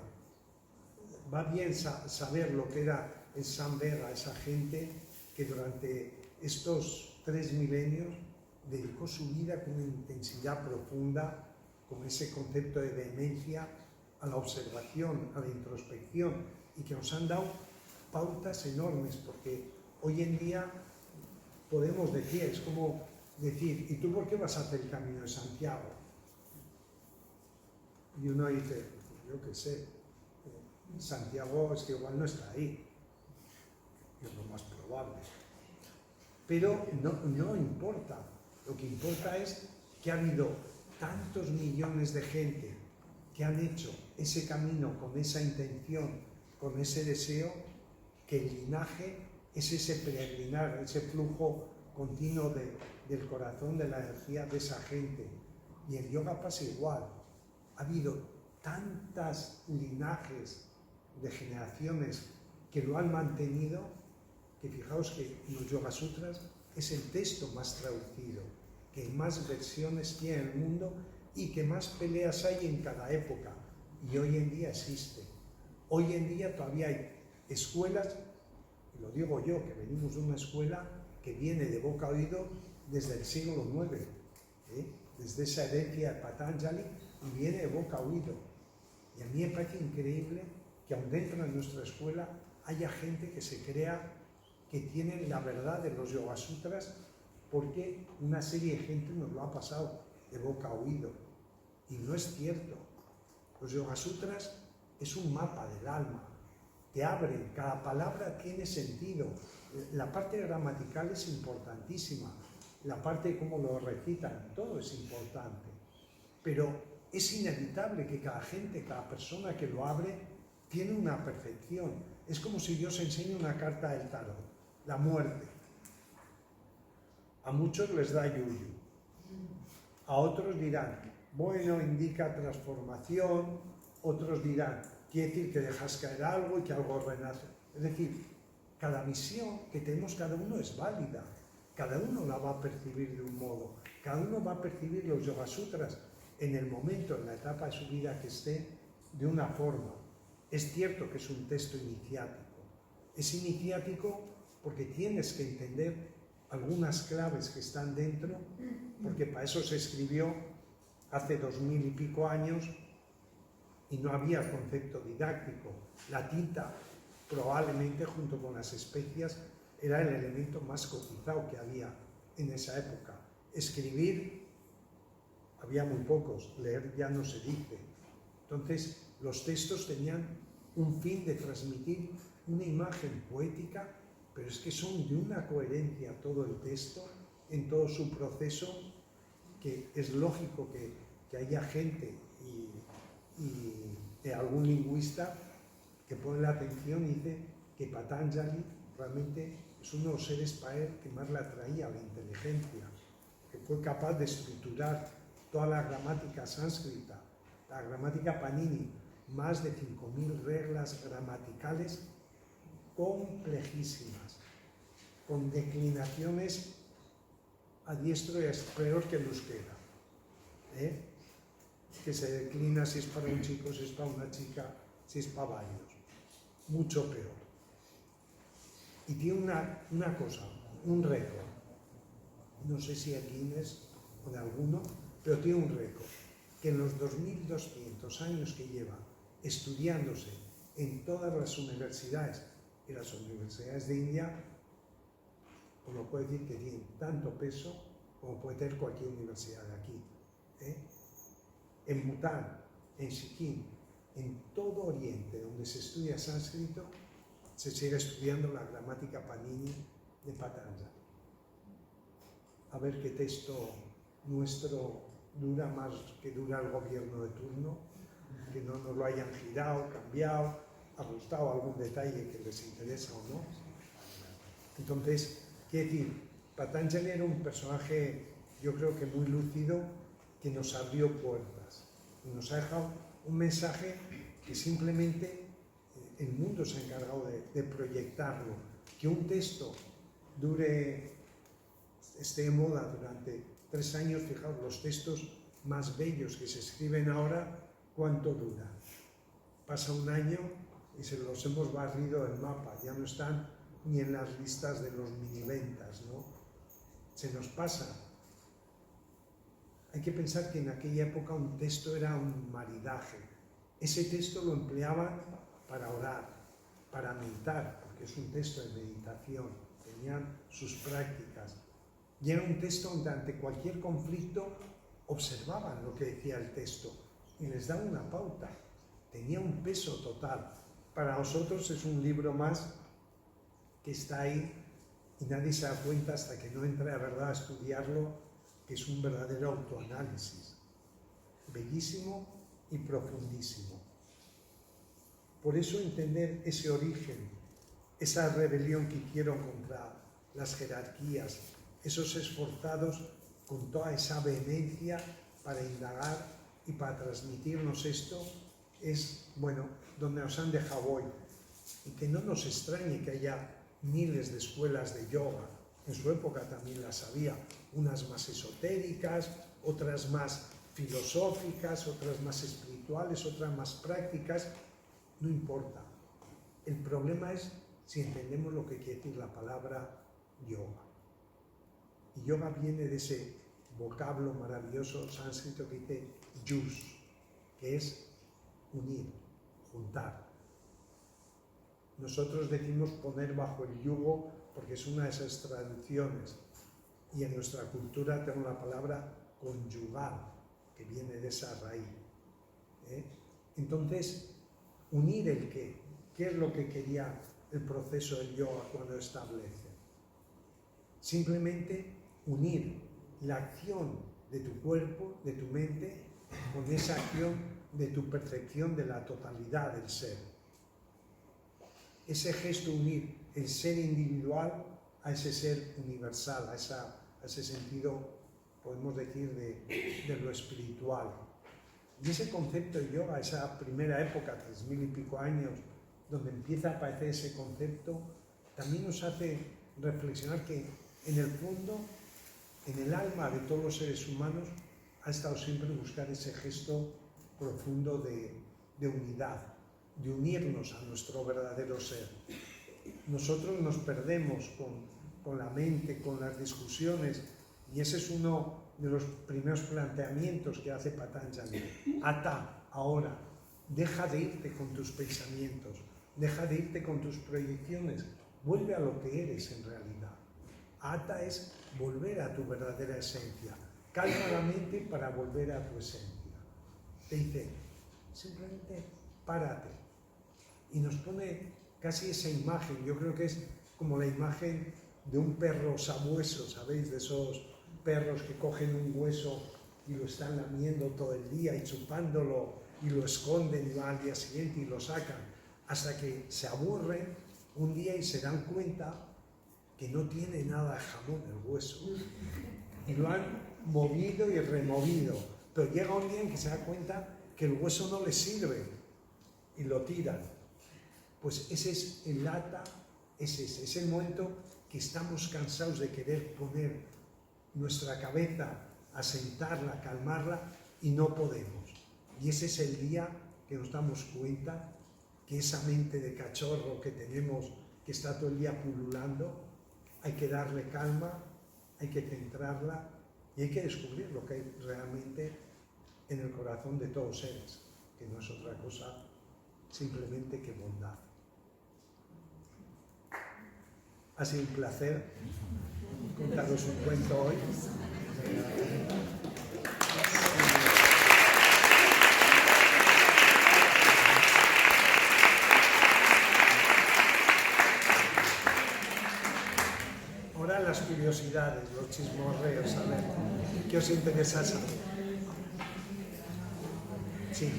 Va bien saber lo que era el San Vega, esa gente que durante estos 3 milenios dedicó su vida con una intensidad profunda, con ese concepto de vehemencia, a la observación, a la introspección, y que nos han dado pautas enormes, porque hoy en día podemos decir, es como decir, ¿y tú por qué vas a hacer el Camino de Santiago? Y uno dice, yo qué sé, Santiago es que igual no está ahí, es lo más probable. Pero no importa, lo que importa es que ha habido tantos millones de gente que han hecho ese camino con esa intención, con ese deseo, que el linaje es ese peregrinar, ese flujo continuo del corazón, de la energía de esa gente. Y el yoga pasa igual. Ha habido tantos linajes de generaciones que lo han mantenido, que fijaos que los Yoga Sutras es el texto más traducido, que más versiones tiene en el mundo y que más peleas hay en cada época. Y hoy en día existe. Hoy en día todavía hay escuelas, y lo digo yo, que venimos de una escuela que viene de boca a oído desde el siglo IX, desde esa herencia de Patanjali, y viene de boca a oído. Y a mí me parece increíble que aun dentro de nuestra escuela haya gente que se crea que tiene la verdad de los Yoga Sutras, porque una serie de gente nos lo ha pasado de boca a oído. Y no es cierto. Los Yoga Sutras es un mapa del alma. Te abren, cada palabra tiene sentido. La parte gramatical es importantísima. La parte de cómo lo recitan, todo es importante. Pero es inevitable que cada gente, cada persona que lo abre, tiene una percepción. Es como si yo os enseño una carta del tarot, la muerte. A muchos les da yuyu. A otros dirán, bueno, indica transformación. Otros dirán, quiere decir que dejas caer algo y que algo renace. Es decir, cada visión que tenemos cada uno es válida. Cada uno la va a percibir de un modo. Cada uno va a percibir los Yoga Sutras en el momento, en la etapa de su vida que esté, de una forma. Es cierto que es un texto iniciático. Es iniciático porque tienes que entender algunas claves que están dentro, porque para eso se escribió hace 2000 y pico años y no había concepto didáctico. La tinta, probablemente junto con las especias, era el elemento más cotizado que había en esa época. Escribir, había muy pocos, leer ya no se dice. Entonces, los textos tenían un fin de transmitir una imagen poética, pero es que son de una coherencia todo el texto, en todo su proceso, que es lógico que haya gente y algún lingüista que pone la atención y dice que Patanjali realmente es uno de los seres para él que más le atraía a la inteligencia, que fue capaz de estructurar toda la gramática sánscrita, la gramática Panini, más de 5000 reglas gramaticales complejísimas, con declinaciones a diestro y a peor que el euskera, que se declina si es para un chico, si es para una chica, si es para varios, mucho peor. Y tiene una cosa, un récord, no sé si aquí Guinness o de alguno, pero tiene un récord, que en los 2200 años que lleva estudiándose en todas las universidades y las universidades de India, uno puede decir que tiene tanto peso como puede tener cualquier universidad de aquí. En Bután, en Sikkim, en todo Oriente donde se estudia sánscrito, se sigue estudiando la gramática Panini de Patanjali. A ver qué texto nuestro dura más que dura el gobierno de turno, que no nos lo hayan girado, cambiado, ajustado algún detalle que les interesa o no. Entonces, quiere decir, Patanjali era un personaje, yo creo que muy lúcido, que nos abrió puertas y nos ha dejado un mensaje que simplemente el mundo se ha encargado de proyectarlo. Que un texto esté de moda durante 3 años, fijaos, los textos más bellos que se escriben ahora, ¿cuánto duran? Pasa un año y se los hemos barrido del mapa, ya no están ni en las listas de los miniventas, ¿no? Se nos pasa. Hay que pensar que en aquella época un texto era un maridaje. Ese texto lo empleaban para orar, para meditar, porque es un texto de meditación, tenían sus prácticas. Y era un texto donde ante cualquier conflicto observaban lo que decía el texto y les daba una pauta. Tenía un peso total. Para nosotros es un libro más que está ahí y nadie se da cuenta hasta que no entra a verdad a estudiarlo, que es un verdadero autoanálisis, bellísimo y profundísimo. Por eso entender ese origen, esa rebelión que hicieron contra las jerarquías, esos esforzados con toda esa vehemencia para indagar y para transmitirnos esto, es, bueno, donde nos han dejado hoy. Y que no nos extrañe que haya miles de escuelas de yoga. En su época también las había, unas más esotéricas, otras más filosóficas, otras más espirituales, otras más prácticas, no importa. El problema es si entendemos lo que quiere decir la palabra yoga. Y yoga viene de ese vocablo maravilloso sánscrito que dice yus, que es unir, juntar. Nosotros decimos poner bajo el yugo porque es una de esas traducciones, y en nuestra cultura tenemos la palabra conyugar, que viene de esa raíz. Entonces, unir el qué. ¿Qué es lo que quería el proceso del yoga cuando establece? Simplemente unir la acción de tu cuerpo, de tu mente, con esa acción de tu percepción de la totalidad del ser. Ese gesto unir el ser individual a ese ser universal, a ese sentido, podemos decir, de lo espiritual. Y ese concepto de yoga, esa primera época, 3000 y pico años, donde empieza a aparecer ese concepto, también nos hace reflexionar que en el fondo, en el alma de todos los seres humanos, ha estado siempre buscar ese gesto profundo de unidad, de unirnos a nuestro verdadero ser. Nosotros nos perdemos con la mente, con las discusiones, y ese es uno de los primeros planteamientos que hace Patanjali. Ata, ahora, deja de irte con tus pensamientos, deja de irte con tus proyecciones, vuelve a lo que eres en realidad. Ata es volver a tu verdadera esencia, calma la mente para volver a tu esencia. Te dice, simplemente párate. Y nos pone casi esa imagen, yo creo que es como la imagen de un perro sabueso, ¿sabéis? De esos perros que cogen un hueso y lo están lamiendo todo el día y chupándolo y lo esconden y van al día siguiente y lo sacan, hasta que se aburren un día y se dan cuenta que no tiene nada de jamón el hueso. Y lo han movido y removido, pero llega un día en que se da cuenta que el hueso no les sirve y lo tiran. Pues ese es el ata, es el momento que estamos cansados de querer poner nuestra cabeza, asentarla, calmarla, y no podemos. Y ese es el día que nos damos cuenta que esa mente de cachorro que tenemos, que está todo el día pululando, hay que darle calma, hay que centrarla y hay que descubrir lo que hay realmente en el corazón de todos seres, que no es otra cosa simplemente que bondad. Ha sido un placer contaros un cuento hoy. Ahora las curiosidades, los chismorreos, a ver, ¿qué os interesa saber? Sí.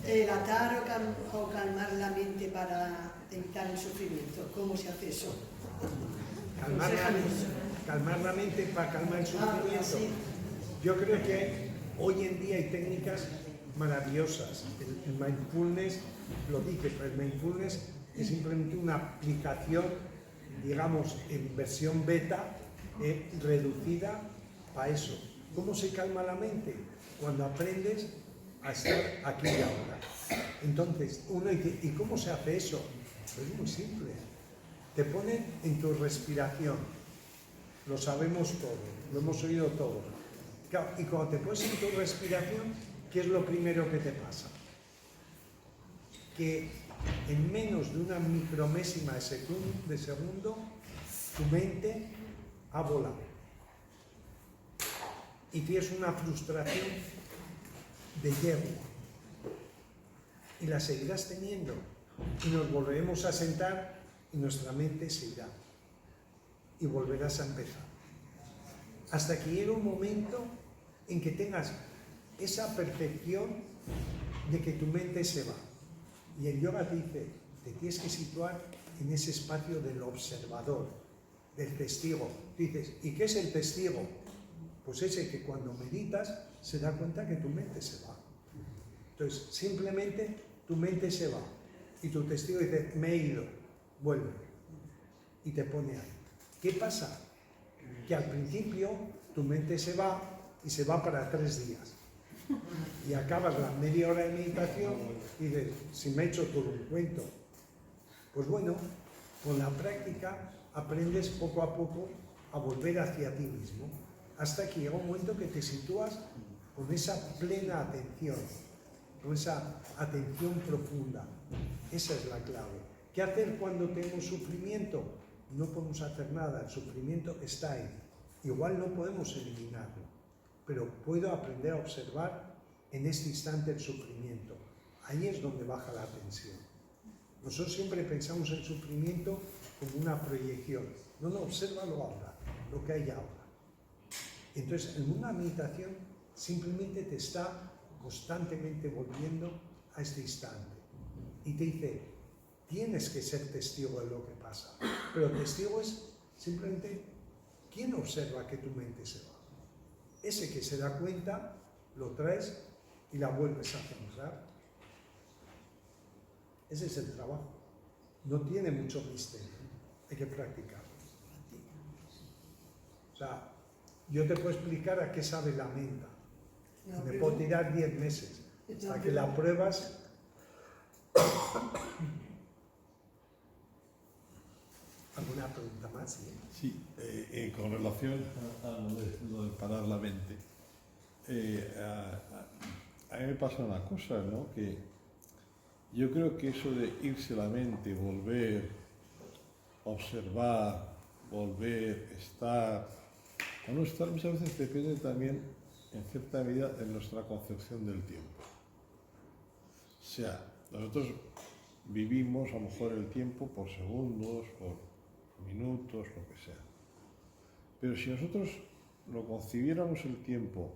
El atar o calmar la mente para evitar el sufrimiento, ¿cómo se hace eso? Calmar la mente para calmar el sufrimiento. Sí. Yo creo que hoy en día hay técnicas maravillosas. El mindfulness lo dice, pero el mindfulness es simplemente una aplicación, digamos, en versión beta, reducida para eso. ¿Cómo se calma la mente? Cuando aprendes a estar aquí y ahora. Entonces, uno dice, ¿y cómo se hace eso? Pues es muy simple. te ponen en tu respiración. Lo sabemos todos, lo hemos oído todos. Y cuando te pones en tu respiración, ¿qué es lo primero que te pasa? Que en menos de una micromésima de segundo, tu mente ha volado. Y tienes una frustración de yegua. Y la seguirás teniendo. Y nos volveremos a sentar y nuestra mente se irá. Y volverás a empezar. Hasta que llegue un momento en que tengas esa percepción de que tu mente se va. Y el yoga te dice, te tienes que situar en ese espacio del observador, del testigo. Dices, ¿y qué es el testigo? Pues ese que cuando meditas se da cuenta que tu mente se va. Entonces, simplemente tu mente se va. Y tu testigo dice, me he ido, vuelve. Y te pone ahí. ¿Qué pasa? Que al principio tu mente se va y se va para 3 días. Y acabas la media hora de meditación y dices, si me he hecho todo un cuento. Pues bueno, con la práctica aprendes poco a poco a volver hacia ti mismo, hasta que llega un momento que te sitúas con esa plena atención, con esa atención profunda. Esa es la clave. ¿Qué hacer cuando tenemos sufrimiento? No podemos hacer nada, el sufrimiento está ahí. Igual no podemos eliminarlo, pero puedo aprender a observar en este instante el sufrimiento. Ahí es donde baja la tensión. Nosotros siempre pensamos el sufrimiento como una proyección. No, obsérvalo ahora, lo que hay ahora. Entonces, en una meditación simplemente te está constantemente volviendo a este instante. Y te dice, tienes que ser testigo de lo que pasa. Pero testigo es simplemente, ¿quién observa que tu mente se va? Ese que se da cuenta, lo traes y la vuelves a centrar. Ese es el trabajo. No tiene mucho misterio. Hay que practicarlo. O sea, yo te puedo explicar a qué sabe la menta. Me puedo tirar 10 meses. Hasta que la pruebas. ¿Alguna pregunta más? Sí, con relación a lo de parar la mente. A mí me pasa una cosa, ¿no? Que yo creo que eso de irse la mente, volver, observar, volver, estar, o no estar, muchas veces depende también, en cierta medida, de nuestra concepción del tiempo. O sea, nosotros vivimos a lo mejor el tiempo por segundos, por minutos, lo que sea. Pero si nosotros lo concibiéramos el tiempo,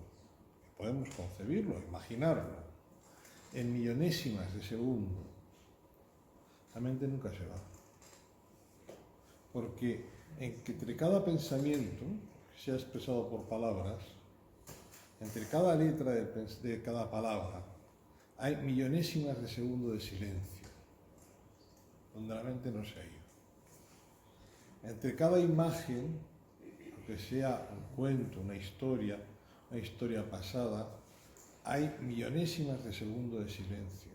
podemos concebirlo, imaginarlo, en millonésimas de segundo, la mente nunca se va. Porque entre cada pensamiento que sea expresado por palabras, entre cada letra de cada palabra, hay millonésimas de segundo de silencio, donde la mente no se ha ido. Entre cada imagen, aunque sea un cuento, una historia pasada, hay millonésimas de segundo de silencio.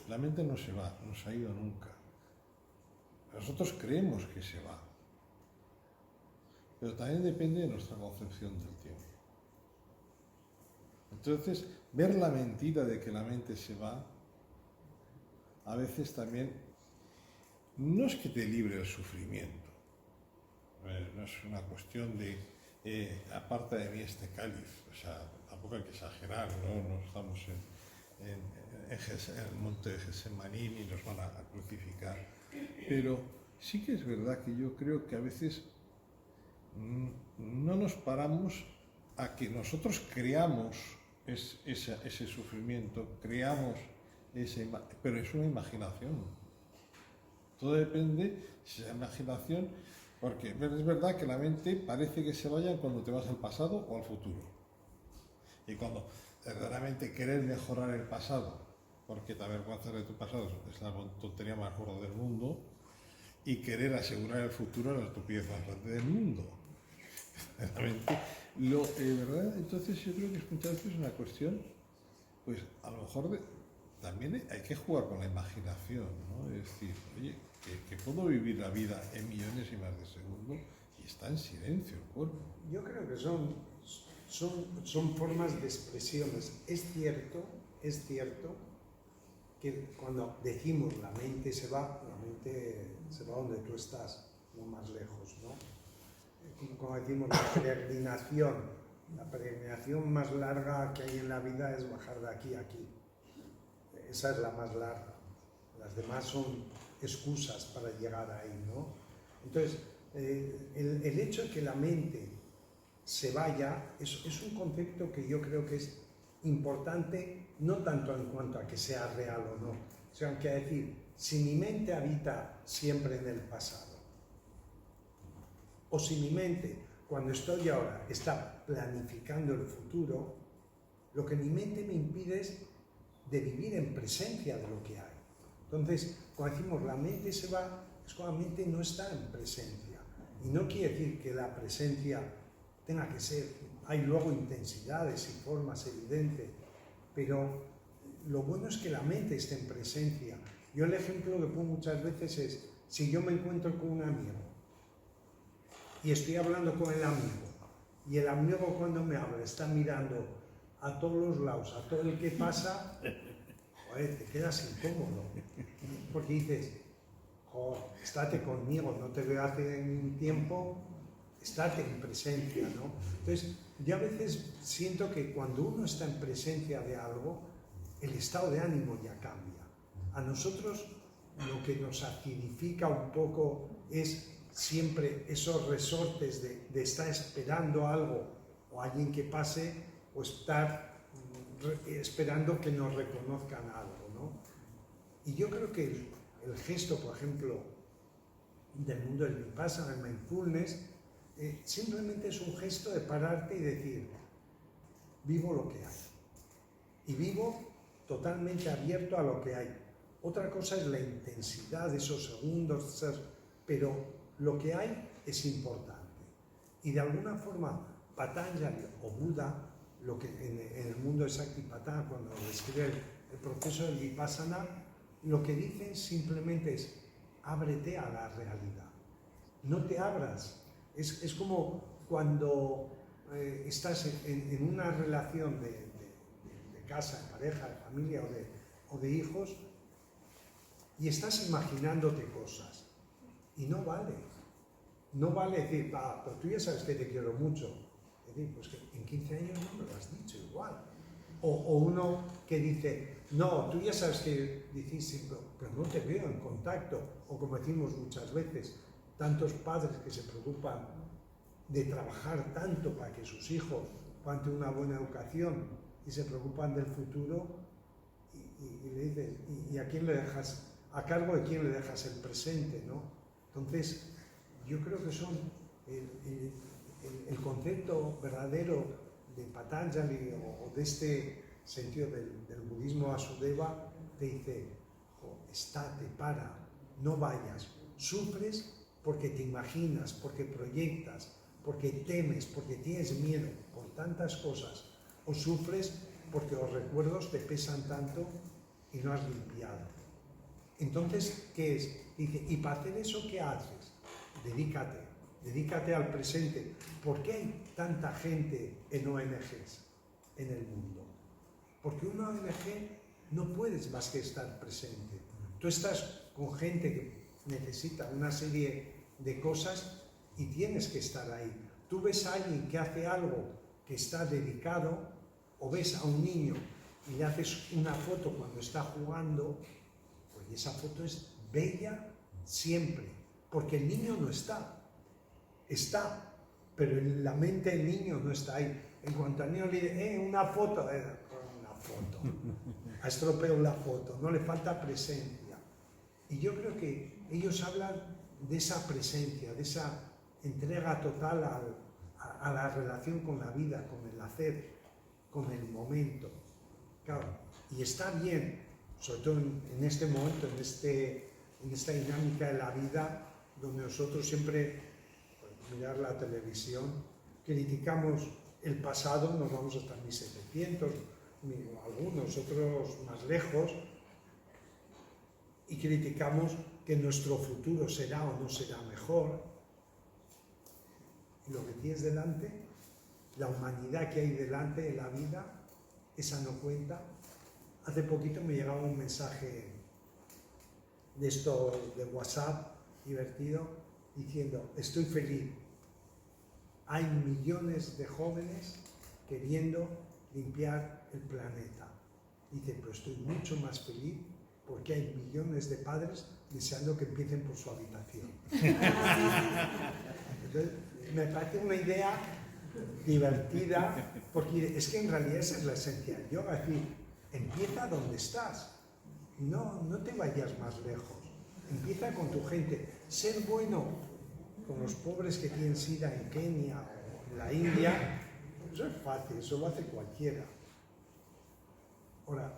La mente no se va, no se ha ido nunca. Nosotros creemos que se va, pero también depende de nuestra concepción del tiempo. Entonces, ver la mentira de que la mente se va, a veces también, no es que te libre del sufrimiento, no es una cuestión de aparta de mí este cáliz, o sea, tampoco hay que exagerar, no estamos en el monte de Getsemaní ni nos van a crucificar, pero sí que es verdad que yo creo que a veces no nos paramos a que nosotros creamos ese sufrimiento, creamos pero es una imaginación. Todo depende si esa imaginación, porque es verdad que la mente parece que se vaya cuando te vas al pasado o al futuro. Y cuando verdaderamente querer mejorar el pasado, porque te avergüenzas de tu pasado, es la tontería más gorda del mundo, y querer asegurar el futuro es la estupidez más grande del mundo. ¿Verdad? Entonces yo creo que muchas veces es una cuestión, pues a lo mejor también hay que jugar con la imaginación, ¿no? Es decir, oye, que puedo vivir la vida en millonésimas de segundo y está en silencio el cuerpo. Yo creo que son formas de expresiones. Es cierto que cuando decimos la mente se va donde tú estás, no más lejos, ¿no? Como decimos, la peregrinación más larga que hay en la vida es bajar de aquí a aquí. Esa es la más larga. Las demás son excusas para llegar ahí, ¿no? Entonces, el hecho de que la mente se vaya es un concepto que yo creo que es importante, no tanto en cuanto a que sea real o no, sino que decir, si mi mente habita siempre en el pasado, o si mi mente, cuando estoy ahora, está planificando el futuro, lo que mi mente me impide es de vivir en presencia de lo que hay. Entonces, cuando decimos la mente se va, es cuando la mente no está en presencia. Y no quiere decir que la presencia tenga que ser, hay luego intensidades y formas evidentes, pero lo bueno es que la mente esté en presencia. Yo el ejemplo que pongo muchas veces es, si yo me encuentro con un amigo y estoy hablando con el amigo, y el amigo cuando me habla está mirando a todos los lados, a todo el que pasa, joder, te quedas incómodo, porque dices, joder, estate conmigo, no te veo hace un tiempo, estate en presencia, ¿no? Entonces, yo a veces siento que cuando uno está en presencia de algo, el estado de ánimo ya cambia. A nosotros lo que nos acidifica un poco es siempre esos resortes de estar esperando algo o alguien que pase o estar esperando que nos reconozcan algo, ¿no? Y yo creo que el gesto, por ejemplo, del mundo del Vipassana, del mindfulness, simplemente es un gesto de pararte y decir, vivo lo que hay. Y vivo totalmente abierto a lo que hay. Otra cosa es la intensidad de esos segundos, pero lo que hay es importante. Y de alguna forma, Patanjali o Buda, lo que en el mundo de Satipatthana, cuando describe el proceso del Vipassana, lo que dicen simplemente es, ábrete a la realidad. No te abras. Es como cuando estás en una relación de casa, de pareja, de familia o de hijos, y estás imaginándote cosas. Y no vale. No vale decir, pero tú ya sabes que te quiero mucho. Es decir, pues que en 15 años no me lo has dicho igual. O uno que dice, no, tú ya sabes que dices, sí, pero no te veo en contacto. O como decimos muchas veces, tantos padres que se preocupan de trabajar tanto para que sus hijos puedan tener una buena educación y se preocupan del futuro y le dices, ¿y a quién le dejas, a cargo de quién le dejas el presente, ¿no? Entonces, yo creo que son el concepto verdadero de Patanjali o de este sentido del budismo Vasudeva, te dice, estate, para, no vayas, sufres porque te imaginas, porque proyectas, porque temes, porque tienes miedo por tantas cosas, o sufres porque los recuerdos te pesan tanto y no has limpiado. Entonces, ¿qué es? Dice, y para hacer eso, ¿qué haces? Dedícate al presente. ¿Por qué hay tanta gente en ONGs en el mundo? Porque una ONG no puedes más que estar presente. Tú estás con gente que necesita una serie de cosas y tienes que estar ahí. Tú ves a alguien que hace algo que está dedicado, o ves a un niño y le haces una foto cuando está jugando, pues esa foto es bella siempre, porque el niño no está, pero en la mente del niño no está ahí. En cuanto al niño le dice, una foto, ha estropeado la foto, no le falta presencia. Y yo creo que ellos hablan de esa presencia, de esa entrega total a la relación con la vida, con el hacer, con el momento. Claro, y está bien, sobre todo en este momento, en esta dinámica de la vida, donde nosotros siempre, por mirar la televisión, criticamos el pasado, nos vamos hasta 1700, algunos, otros más lejos, y criticamos que nuestro futuro será o no será mejor. Y lo que tienes delante, la humanidad que hay delante en la vida, esa no cuenta. Hace poquito me llegaba un mensaje de esto de WhatsApp divertido diciendo: estoy feliz, hay millones de jóvenes queriendo limpiar el planeta. Dice, pero estoy mucho más feliz porque hay millones de padres deseando que empiecen por su habitación. Entonces, me parece una idea divertida, porque es que en realidad esa es la esencia del yoga, es decir, empieza donde estás, no te vayas más lejos, empieza con tu gente, ser bueno con los pobres que tienen sida en Kenia o en la India, eso es fácil, eso lo hace cualquiera. Ahora,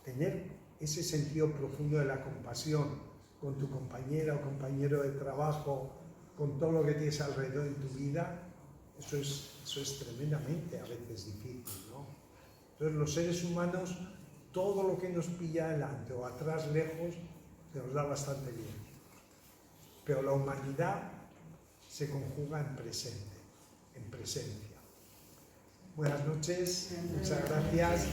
tener ese sentido profundo de la compasión con tu compañera o compañero de trabajo, con todo lo que tienes alrededor en tu vida, eso es tremendamente a veces difícil, ¿no? Entonces los seres humanos, todo lo que nos pilla adelante o atrás lejos, se nos da bastante bien. Pero la humanidad se conjuga en presente, en presencia. Buenas noches, muchas gracias.